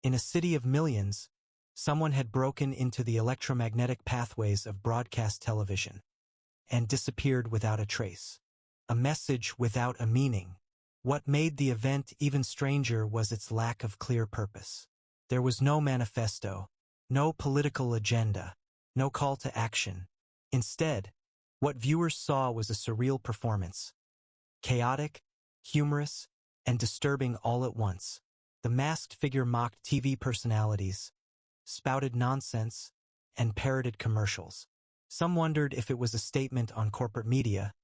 In a city of millions, someone had broken into the electromagnetic pathways of broadcast television and disappeared without a trace. A message without a meaning. What made the event even stranger was its lack of clear purpose. There was no manifesto, no political agenda, no call to action. Instead, what viewers saw was a surreal performance. Chaotic, humorous, and disturbing all at once. The masked figure mocked TV personalities, spouted nonsense, and parroted commercials. Some wondered if it was a statement on corporate media,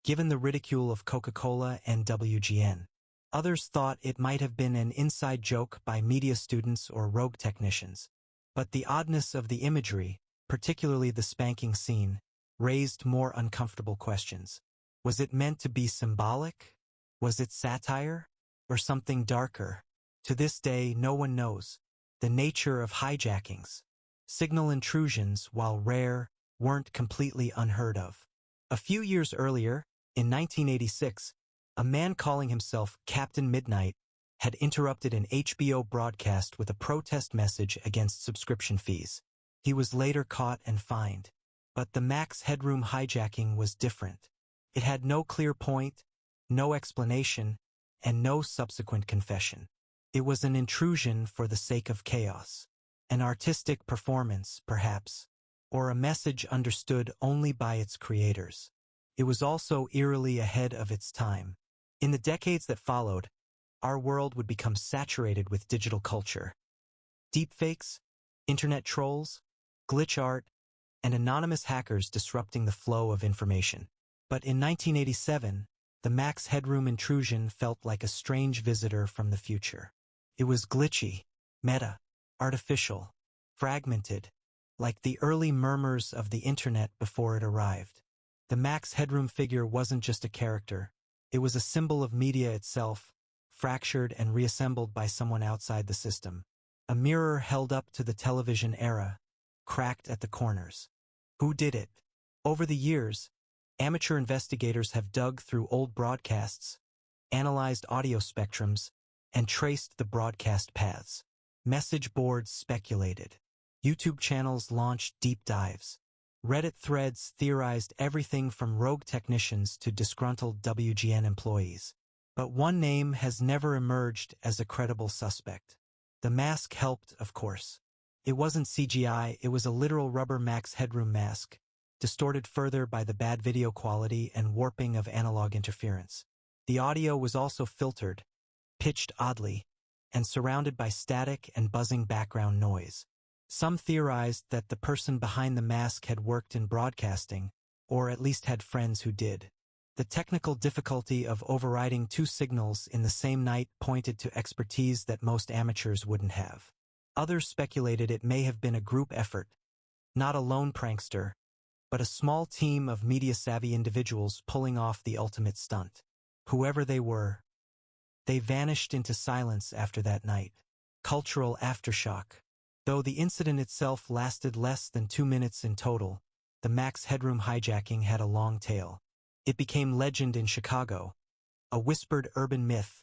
given the ridicule of Coca-Cola and WGN. Others thought it might have been an inside joke by media students or rogue technicians. But the oddness of the imagery, particularly the spanking scene, raised more uncomfortable questions. Was it meant to be symbolic? Was it satire? Or something darker? To this day, no one knows. The nature of hijackings. Signal intrusions, while rare, weren't completely unheard of. A few years earlier, in 1986, a man calling himself Captain Midnight had interrupted an HBO broadcast with a protest message against subscription fees. He was later caught and fined. But the Max Headroom hijacking was different. It had no clear point, no explanation, and no subsequent confession. It was an intrusion for the sake of chaos. An artistic performance, perhaps, or a message understood only by its creators. It was also eerily ahead of its time. In the decades that followed, our world would become saturated with digital culture. Deepfakes, internet trolls, glitch art, and anonymous hackers disrupting the flow of information. But in 1987, the Max Headroom intrusion felt like a strange visitor from the future. It was glitchy, meta, artificial, fragmented, like the early murmurs of the internet before it arrived. The Max Headroom figure wasn't just a character. It was a symbol of media itself, fractured and reassembled by someone outside the system. A mirror held up to the television era, cracked at the corners. Who did it? Over the years, amateur investigators have dug through old broadcasts, analyzed audio spectrums, and traced the broadcast paths. Message boards speculated. YouTube channels launched deep dives. Reddit threads theorized everything from rogue technicians to disgruntled WGN employees. But one name has never emerged as a credible suspect. The mask helped, of course. It wasn't CGI, it was a literal rubber Max Headroom mask, distorted further by the bad video quality and warping of analog interference. The audio was also filtered, pitched oddly, and surrounded by static and buzzing background noise. Some theorized that the person behind the mask had worked in broadcasting, or at least had friends who did. The technical difficulty of overriding two signals in the same night pointed to expertise that most amateurs wouldn't have. Others speculated it may have been a group effort, not a lone prankster, but a small team of media-savvy individuals pulling off the ultimate stunt. Whoever they were, they vanished into silence after that night. Cultural aftershock. Though the incident itself lasted less than 2 minutes in total, the Max Headroom hijacking had a long tail. It became legend in Chicago, a whispered urban myth,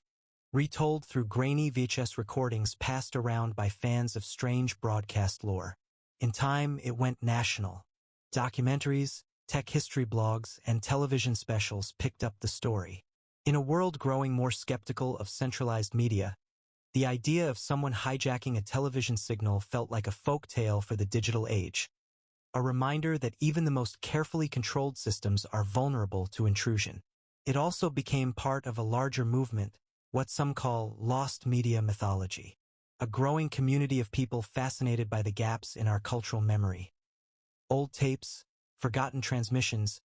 retold through grainy VHS recordings passed around by fans of strange broadcast lore. In time, it went national. Documentaries, tech history blogs, and television specials picked up the story. In a world growing more skeptical of centralized media, the idea of someone hijacking a television signal felt like a folk tale for the digital age, a reminder that even the most carefully controlled systems are vulnerable to intrusion. It also became part of a larger movement, what some call lost media mythology, a growing community of people fascinated by the gaps in our cultural memory. Old tapes, forgotten transmissions,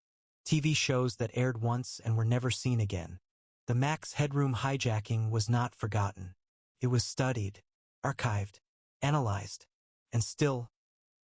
TV shows that aired once and were never seen again. The Max Headroom hijacking was not forgotten. It was studied, archived, analyzed, and still,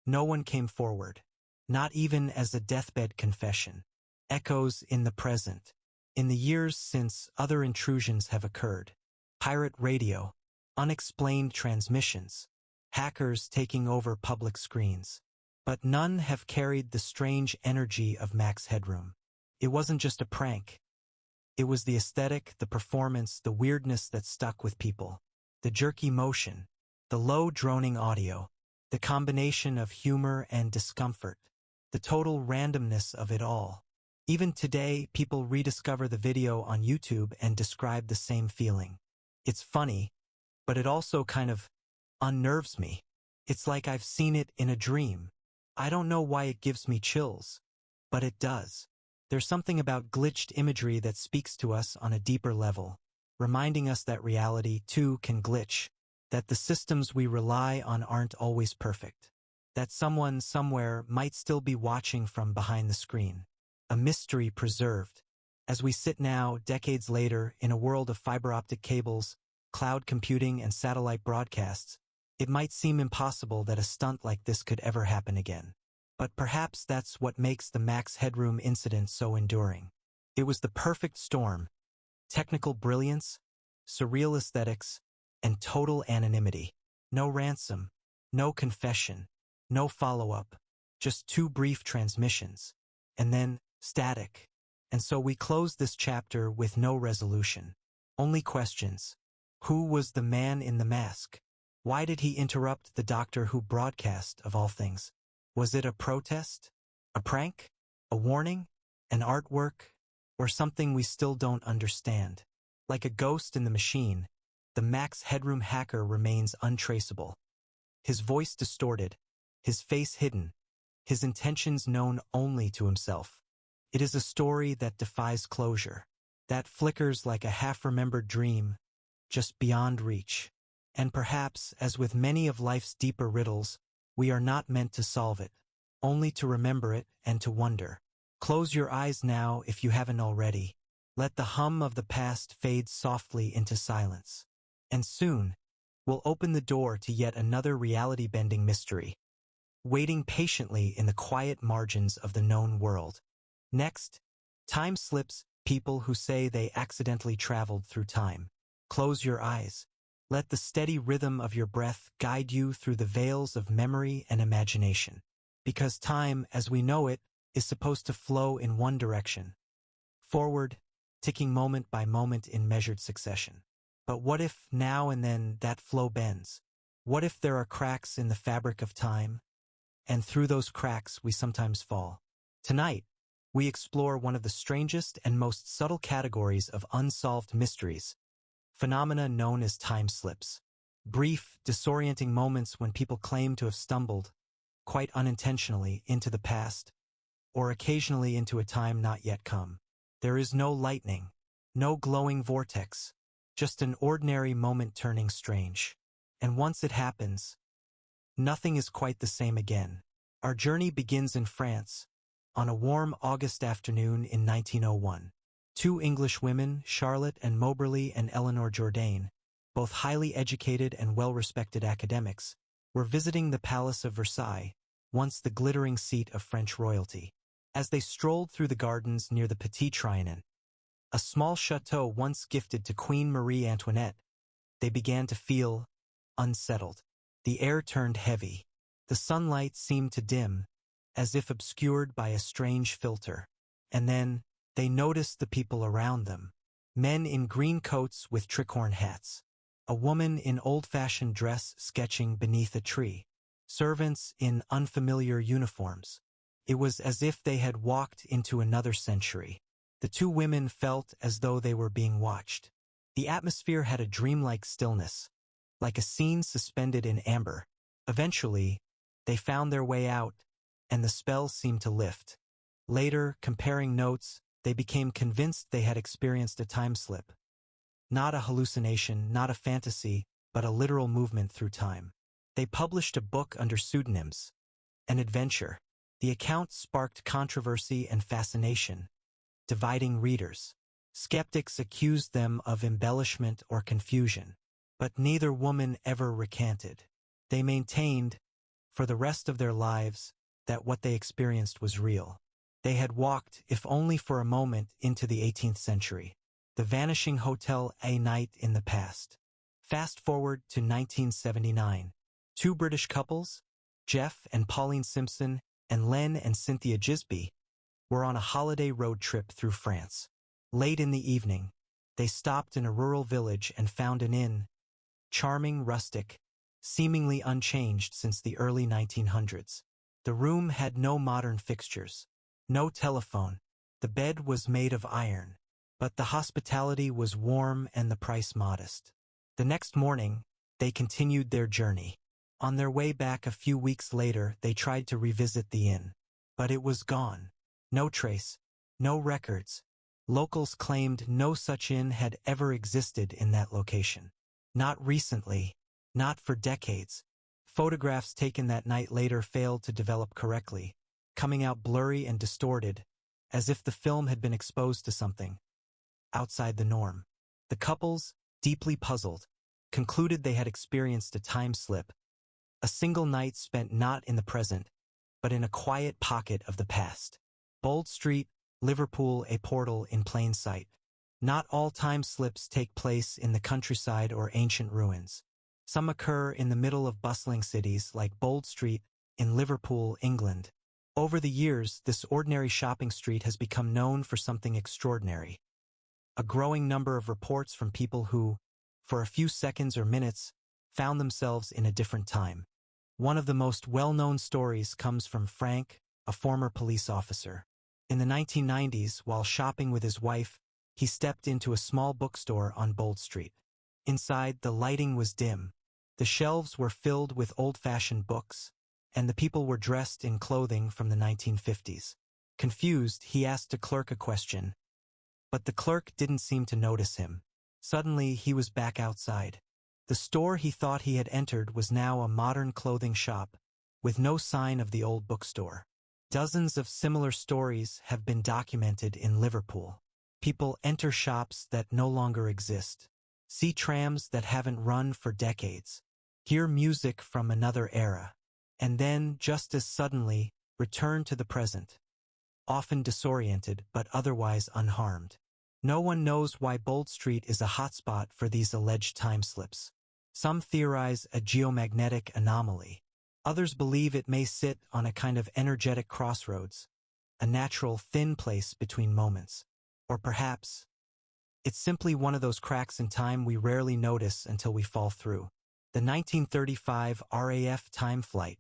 no one came forward, not even as a deathbed confession. Echoes in the present. In the years since, other intrusions have occurred. Pirate radio, unexplained transmissions, hackers taking over public screens. But none have carried the strange energy of Max Headroom. It wasn't just a prank. It was the aesthetic, the performance, the weirdness that stuck with people. The jerky motion, the low droning audio, the combination of humor and discomfort, the total randomness of it all. Even today, people rediscover the video on YouTube and describe the same feeling. It's funny, but it also kind of unnerves me. It's like I've seen it in a dream. I don't know why it gives me chills, but it does. There's something about glitched imagery that speaks to us on a deeper level, reminding us that reality, too, can glitch, that the systems we rely on aren't always perfect, that someone somewhere might still be watching from behind the screen, a mystery preserved. As we sit now, decades later, in a world of fiber optic cables, cloud computing, and satellite broadcasts, it might seem impossible that a stunt like this could ever happen again. But perhaps that's what makes the Max Headroom incident so enduring. It was the perfect storm: technical brilliance, surreal aesthetics, and total anonymity. No ransom, no confession, no follow-up, just two brief transmissions, and then static. And so we close this chapter with no resolution. Only questions. Who was the man in the mask? Why did he interrupt the doctor who broadcast, of all things? Was it a protest? A prank? A warning? An artwork? Or something we still don't understand? Like a ghost in the machine, the Max Headroom hacker remains untraceable. His voice distorted, his face hidden, his intentions known only to himself. It is a story that defies closure, that flickers like a half-remembered dream, just beyond reach. And perhaps, as with many of life's deeper riddles, we are not meant to solve it, only to remember it and to wonder. Close your eyes now if you haven't already. Let the hum of the past fade softly into silence. And soon, we'll open the door to yet another reality-bending mystery, waiting patiently in the quiet margins of the known world. Next, time slips, people who say they accidentally traveled through time. Close your eyes. Let the steady rhythm of your breath guide you through the veils of memory and imagination. Because time, as we know it, is supposed to flow in one direction, forward, ticking moment by moment in measured succession. But what if now and then that flow bends? What if there are cracks in the fabric of time? And through those cracks we sometimes fall. Tonight, we explore one of the strangest and most subtle categories of unsolved mysteries, phenomena known as time slips. Brief, disorienting moments when people claim to have stumbled, quite unintentionally, into the past, or occasionally into a time not yet come. There is no lightning, no glowing vortex, just an ordinary moment turning strange. And once it happens, nothing is quite the same again. Our journey begins in France, on a warm August afternoon in 1901. Two English women, Charlotte and Moberly and Eleanor Jourdain, both highly educated and well-respected academics, were visiting the Palace of Versailles, once the glittering seat of French royalty. As they strolled through the gardens near the Petit Trianon, a small chateau once gifted to Queen Marie Antoinette, they began to feel unsettled. The air turned heavy. The sunlight seemed to dim, as if obscured by a strange filter. And then, they noticed the people around them. Men in green coats with tricorn hats. A woman in old-fashioned dress sketching beneath a tree. Servants in unfamiliar uniforms. It was as if they had walked into another century. The two women felt as though they were being watched. The atmosphere had a dreamlike stillness, like a scene suspended in amber. Eventually, they found their way out, and the spell seemed to lift. Later, comparing notes, they became convinced they had experienced a time slip. Not a hallucination, not a fantasy, but a literal movement through time. They published a book under pseudonyms, an adventure. The account sparked controversy and fascination, dividing readers. Skeptics accused them of embellishment or confusion, but neither woman ever recanted. They maintained, for the rest of their lives, that what they experienced was real. They had walked, if only for a moment, into the 18th century. The Vanishing Hotel, a night in the past. Fast forward to 1979. Two British couples, Jeff and Pauline Simpson and Len and Cynthia Gisby, were on a holiday road trip through France. Late in the evening, they stopped in a rural village and found an inn. Charming, rustic, seemingly unchanged since the early 1900s. The room had no modern fixtures, no telephone. The bed was made of iron, but the hospitality was warm and the price modest. The next morning, they continued their journey. On their way back a few weeks later, they tried to revisit the inn, but it was gone. No trace, no records. Locals claimed no such inn had ever existed in that location. Not recently, not for decades. Photographs taken that night later failed to develop correctly, coming out blurry and distorted, as if the film had been exposed to something outside the norm. The couples, deeply puzzled, concluded they had experienced a time slip, a single night spent not in the present, but in a quiet pocket of the past. Bold Street, Liverpool, a portal in plain sight. Not all time slips take place in the countryside or ancient ruins. Some occur in the middle of bustling cities like Bold Street in Liverpool, England. Over the years, this ordinary shopping street has become known for something extraordinary. A growing number of reports from people who, for a few seconds or minutes, found themselves in a different time. One of the most well-known stories comes from Frank, a former police officer. In the 1990s, while shopping with his wife, he stepped into a small bookstore on Bold Street. Inside, the lighting was dim. The shelves were filled with old-fashioned books, and the people were dressed in clothing from the 1950s. Confused, he asked a clerk a question, but the clerk didn't seem to notice him. Suddenly, he was back outside. The store he thought he had entered was now a modern clothing shop, with no sign of the old bookstore. Dozens of similar stories have been documented in Liverpool. People enter shops that no longer exist, see trams that haven't run for decades, hear music from another era, and then, just as suddenly, return to the present, often disoriented but otherwise unharmed. No one knows why Bold Street is a hotspot for these alleged time slips. Some theorize a geomagnetic anomaly. Others believe it may sit on a kind of energetic crossroads, a natural thin place between moments. Or perhaps, it's simply one of those cracks in time we rarely notice until we fall through. The 1935 RAF time flight.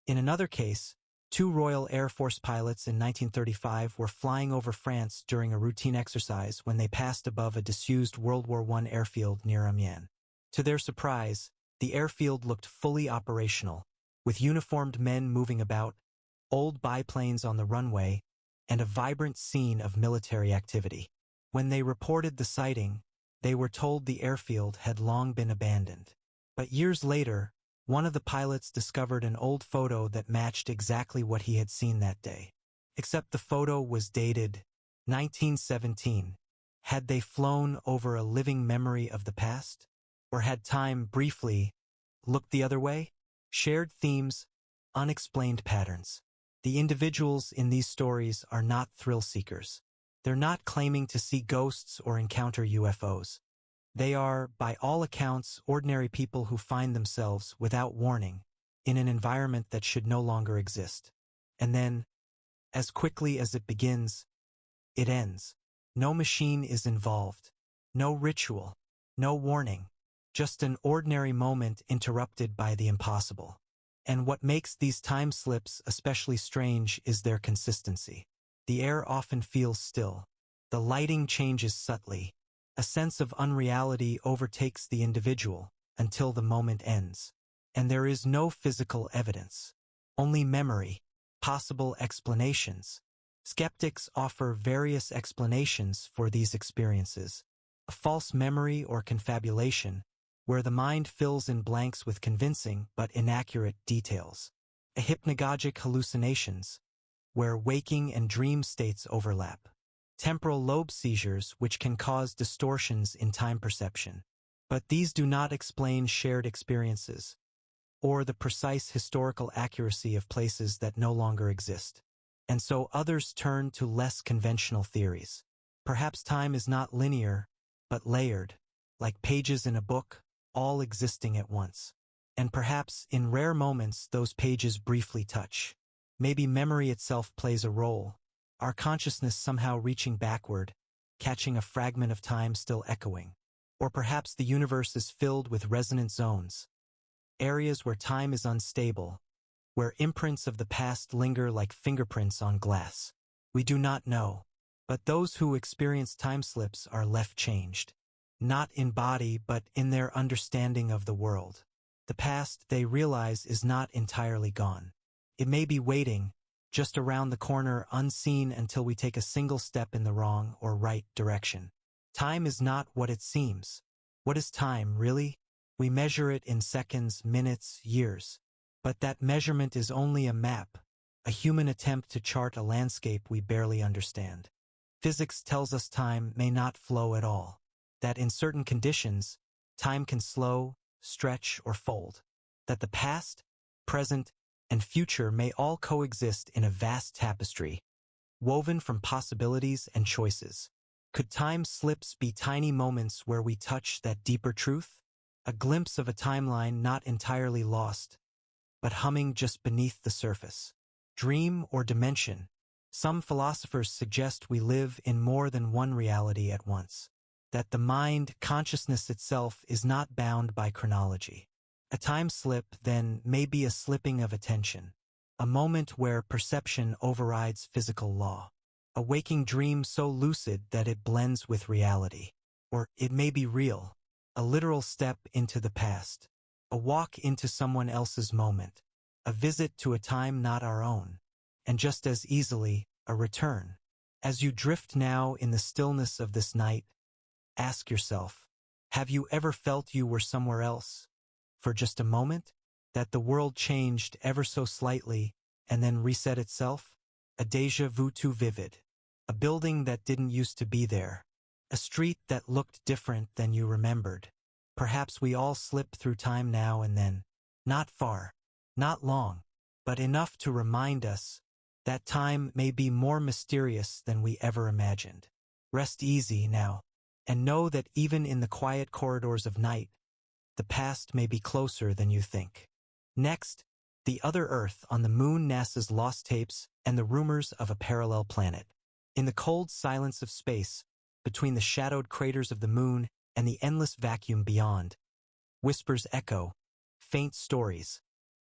In another case, two Royal Air Force pilots in 1935 were flying over France during a routine exercise when they passed above a disused World War I airfield near Amiens. To their surprise, the airfield looked fully operational, with uniformed men moving about, old biplanes on the runway, and a vibrant scene of military activity. When they reported the sighting, they were told the airfield had long been abandoned. But years later, one of the pilots discovered an old photo that matched exactly what he had seen that day. Except the photo was dated 1917. Had they flown over a living memory of the past? Or had time briefly looked the other way? Shared themes, unexplained patterns. The individuals in these stories are not thrill seekers. They're not claiming to see ghosts or encounter UFOs. They are, by all accounts, ordinary people who find themselves, without warning, in an environment that should no longer exist. And then, as quickly as it begins, it ends. No machine is involved. No ritual, no warning, just an ordinary moment interrupted by the impossible. And what makes these time slips especially strange is their consistency. The air often feels still. The lighting changes subtly. A sense of unreality overtakes the individual until the moment ends. And there is no physical evidence. Only memory, possible explanations. Skeptics offer various explanations for these experiences. A false memory or confabulation, where the mind fills in blanks with convincing but inaccurate details. A hypnagogic hallucinations, where waking and dream states overlap. Temporal lobe seizures, which can cause distortions in time perception. But these do not explain shared experiences, or the precise historical accuracy of places that no longer exist. And so others turn to less conventional theories. Perhaps time is not linear, but layered, like pages in a book, all existing at once. And perhaps, in rare moments, those pages briefly touch. Maybe memory itself plays a role, our consciousness somehow reaching backward, catching a fragment of time still echoing. Or perhaps the universe is filled with resonant zones, areas where time is unstable, where imprints of the past linger like fingerprints on glass. We do not know, but those who experience time slips are left changed. Not in body, but in their understanding of the world. The past, they realize, is not entirely gone. It may be waiting, just around the corner, unseen until we take a single step in the wrong or right direction. Time is not what it seems. What is time, really? We measure it in seconds, minutes, years. But that measurement is only a map, a human attempt to chart a landscape we barely understand. Physics tells us time may not flow at all. That in certain conditions, time can slow, stretch, or fold. That the past, present, and future may all coexist in a vast tapestry, woven from possibilities and choices. Could time slips be tiny moments where we touch that deeper truth? A glimpse of a timeline not entirely lost, but humming just beneath the surface. Dream or dimension? Some philosophers suggest we live in more than one reality at once. That the mind, consciousness itself, is not bound by chronology. A time slip, then, may be a slipping of attention, a moment where perception overrides physical law, a waking dream so lucid that it blends with reality. Or it may be real, a literal step into the past, a walk into someone else's moment, a visit to a time not our own, and just as easily, a return. As you drift now in the stillness of this night, ask yourself, have you ever felt you were somewhere else? For just a moment? That the world changed ever so slightly and then reset itself? A déjà vu too vivid. A building that didn't used to be there. A street that looked different than you remembered. Perhaps we all slip through time now and then. Not far, not long, but enough to remind us that time may be more mysterious than we ever imagined. Rest easy now, and know that even in the quiet corridors of night, the past may be closer than you think. Next, the other Earth on the Moon, NASA's lost tapes, and the rumors of a parallel planet. In the cold silence of space, between the shadowed craters of the Moon and the endless vacuum beyond, whispers echo, faint stories,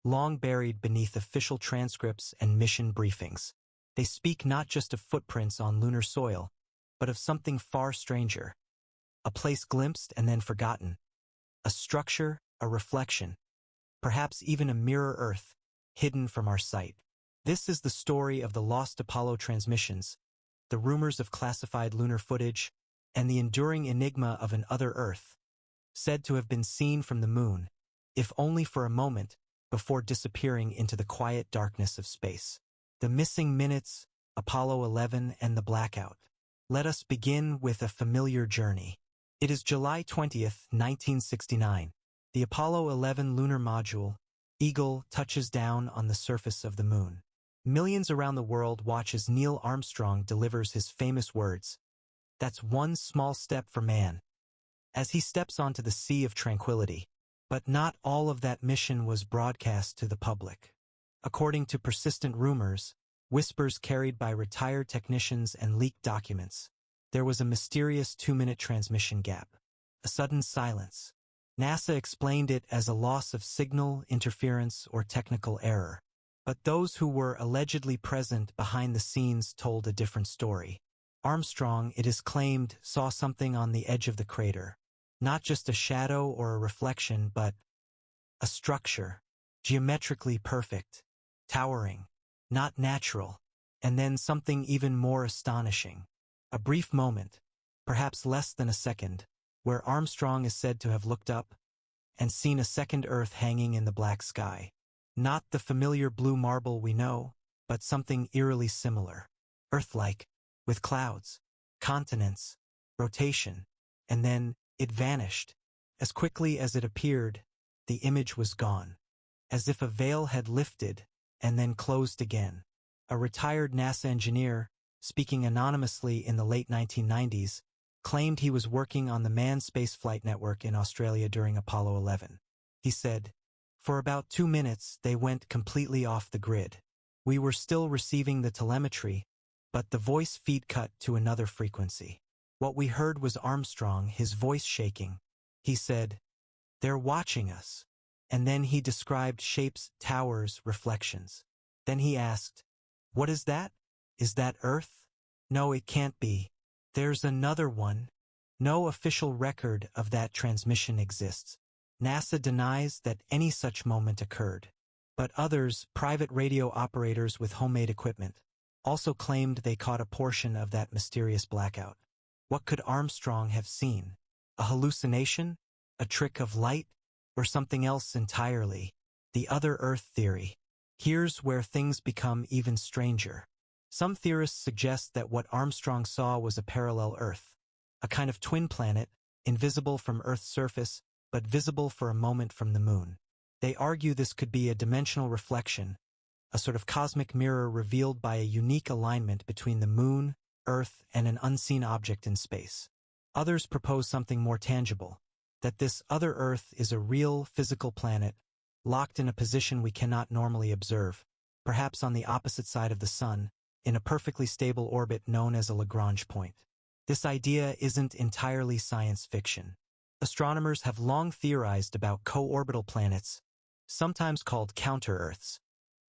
long buried beneath official transcripts and mission briefings. They speak not just of footprints on lunar soil, but of something far stranger. A place glimpsed and then forgotten. A structure, a reflection, perhaps even a mirror Earth, hidden from our sight. This is the story of the lost Apollo transmissions, the rumors of classified lunar footage, and the enduring enigma of an other Earth, said to have been seen from the Moon, if only for a moment, before disappearing into the quiet darkness of space. The missing minutes, Apollo 11, and the blackout. Let us begin with a familiar journey. It is July 20th, 1969. The Apollo 11 lunar module, Eagle, touches down on the surface of the Moon. Millions around the world watch as Neil Armstrong delivers his famous words, "That's one small step for man," as he steps onto the sea of tranquility. But not all of that mission was broadcast to the public. According to persistent rumors, whispers carried by retired technicians and leaked documents, there was a mysterious 2-minute transmission gap. A sudden silence. NASA explained it as a loss of signal, interference, or technical error. But those who were allegedly present behind the scenes told a different story. Armstrong, it is claimed, saw something on the edge of the crater. Not just a shadow or a reflection, but a structure. Geometrically perfect. Towering. Not natural. And then something even more astonishing. A brief moment, perhaps less than a second, where Armstrong is said to have looked up and seen a second Earth hanging in the black sky. Not the familiar blue marble we know, but something eerily similar. Earth-like, with clouds, continents, rotation, and then it vanished. As quickly as it appeared, the image was gone. As if a veil had lifted and then closed again. A retired NASA engineer, speaking anonymously in the late 1990s, claimed he was working on the manned spaceflight network in Australia during Apollo 11. He said, "For about 2 minutes, they went completely off the grid. We were still receiving the telemetry, but the voice feed cut to another frequency. What we heard was Armstrong, his voice shaking. He said, 'They're watching us.' And then he described shapes, towers, reflections. Then he asked, 'What is that? Is that Earth? No, it can't be. There's another one.' No official record of that transmission exists. NASA denies that any such moment occurred. But others, private radio operators with homemade equipment, also claimed they caught a portion of that mysterious blackout. What could Armstrong have seen? A hallucination? A trick of light? Or something else entirely? The other Earth theory. Here's where things become even stranger. Some theorists suggest that what Armstrong saw was a parallel Earth, a kind of twin planet, invisible from Earth's surface, but visible for a moment from the moon. They argue this could be a dimensional reflection, a sort of cosmic mirror revealed by a unique alignment between the moon, Earth, and an unseen object in space. Others propose something more tangible, that this other Earth is a real, physical planet, locked in a position we cannot normally observe, perhaps on the opposite side of the Sun, in a perfectly stable orbit known as a Lagrange point. This idea isn't entirely science fiction. Astronomers have long theorized about co-orbital planets, sometimes called counter-Earths,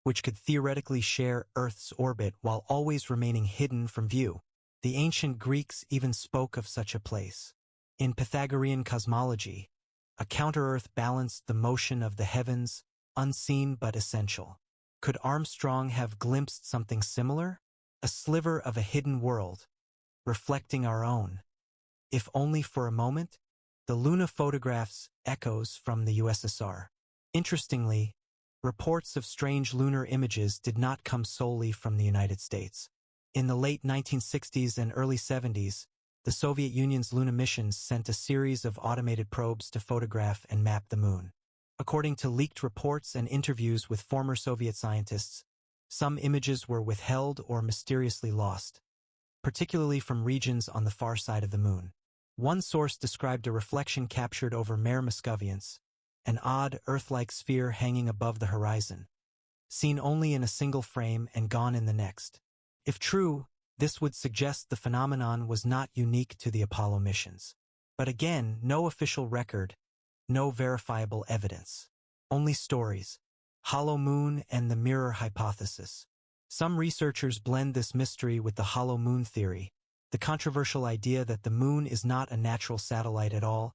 which could theoretically share Earth's orbit while always remaining hidden from view. The ancient Greeks even spoke of such a place. In Pythagorean cosmology, a counter-Earth balanced the motion of the heavens, unseen but essential. Could Armstrong have glimpsed something similar? A sliver of a hidden world, reflecting our own. If only for a moment? The Luna photographs echoes from the USSR. Interestingly, reports of strange lunar images did not come solely from the United States. In the late 1960s and early 70s, the Soviet Union's Luna missions sent a series of automated probes to photograph and map the moon. According to leaked reports and interviews with former Soviet scientists, some images were withheld or mysteriously lost, particularly from regions on the far side of the moon. One source described a reflection captured over Mare Muscoviense, an odd, Earth-like sphere hanging above the horizon, seen only in a single frame and gone in the next. If true, this would suggest the phenomenon was not unique to the Apollo missions. But again, no official record, no verifiable evidence. Only stories, hollow moon and the mirror hypothesis. Some researchers blend this mystery with the hollow moon theory, the controversial idea that the moon is not a natural satellite at all,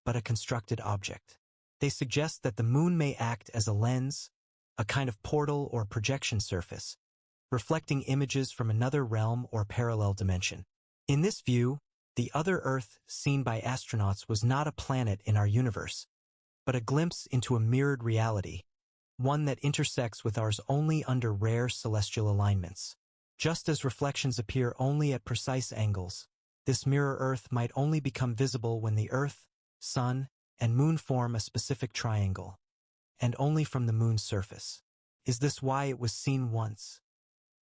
but a constructed object. They suggest that the moon may act as a lens, a kind of portal or projection surface, reflecting images from another realm or parallel dimension. In this view, the other Earth seen by astronauts was not a planet in our universe, but a glimpse into a mirrored reality, one that intersects with ours only under rare celestial alignments. Just as reflections appear only at precise angles, this mirror Earth might only become visible when the Earth, Sun, and Moon form a specific triangle, and only from the Moon's surface. Is this why it was seen once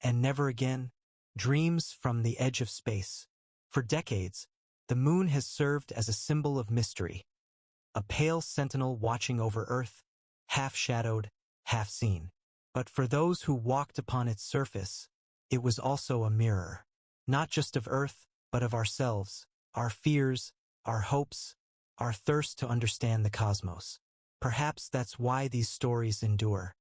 and never again? Dreams from the edge of space. For decades, the Moon has served as a symbol of mystery, a pale sentinel watching over Earth, half-shadowed, half-seen. But for those who walked upon its surface, it was also a mirror, not just of Earth, but of ourselves, our fears, our hopes, our thirst to understand the cosmos. Perhaps that's why these stories endure.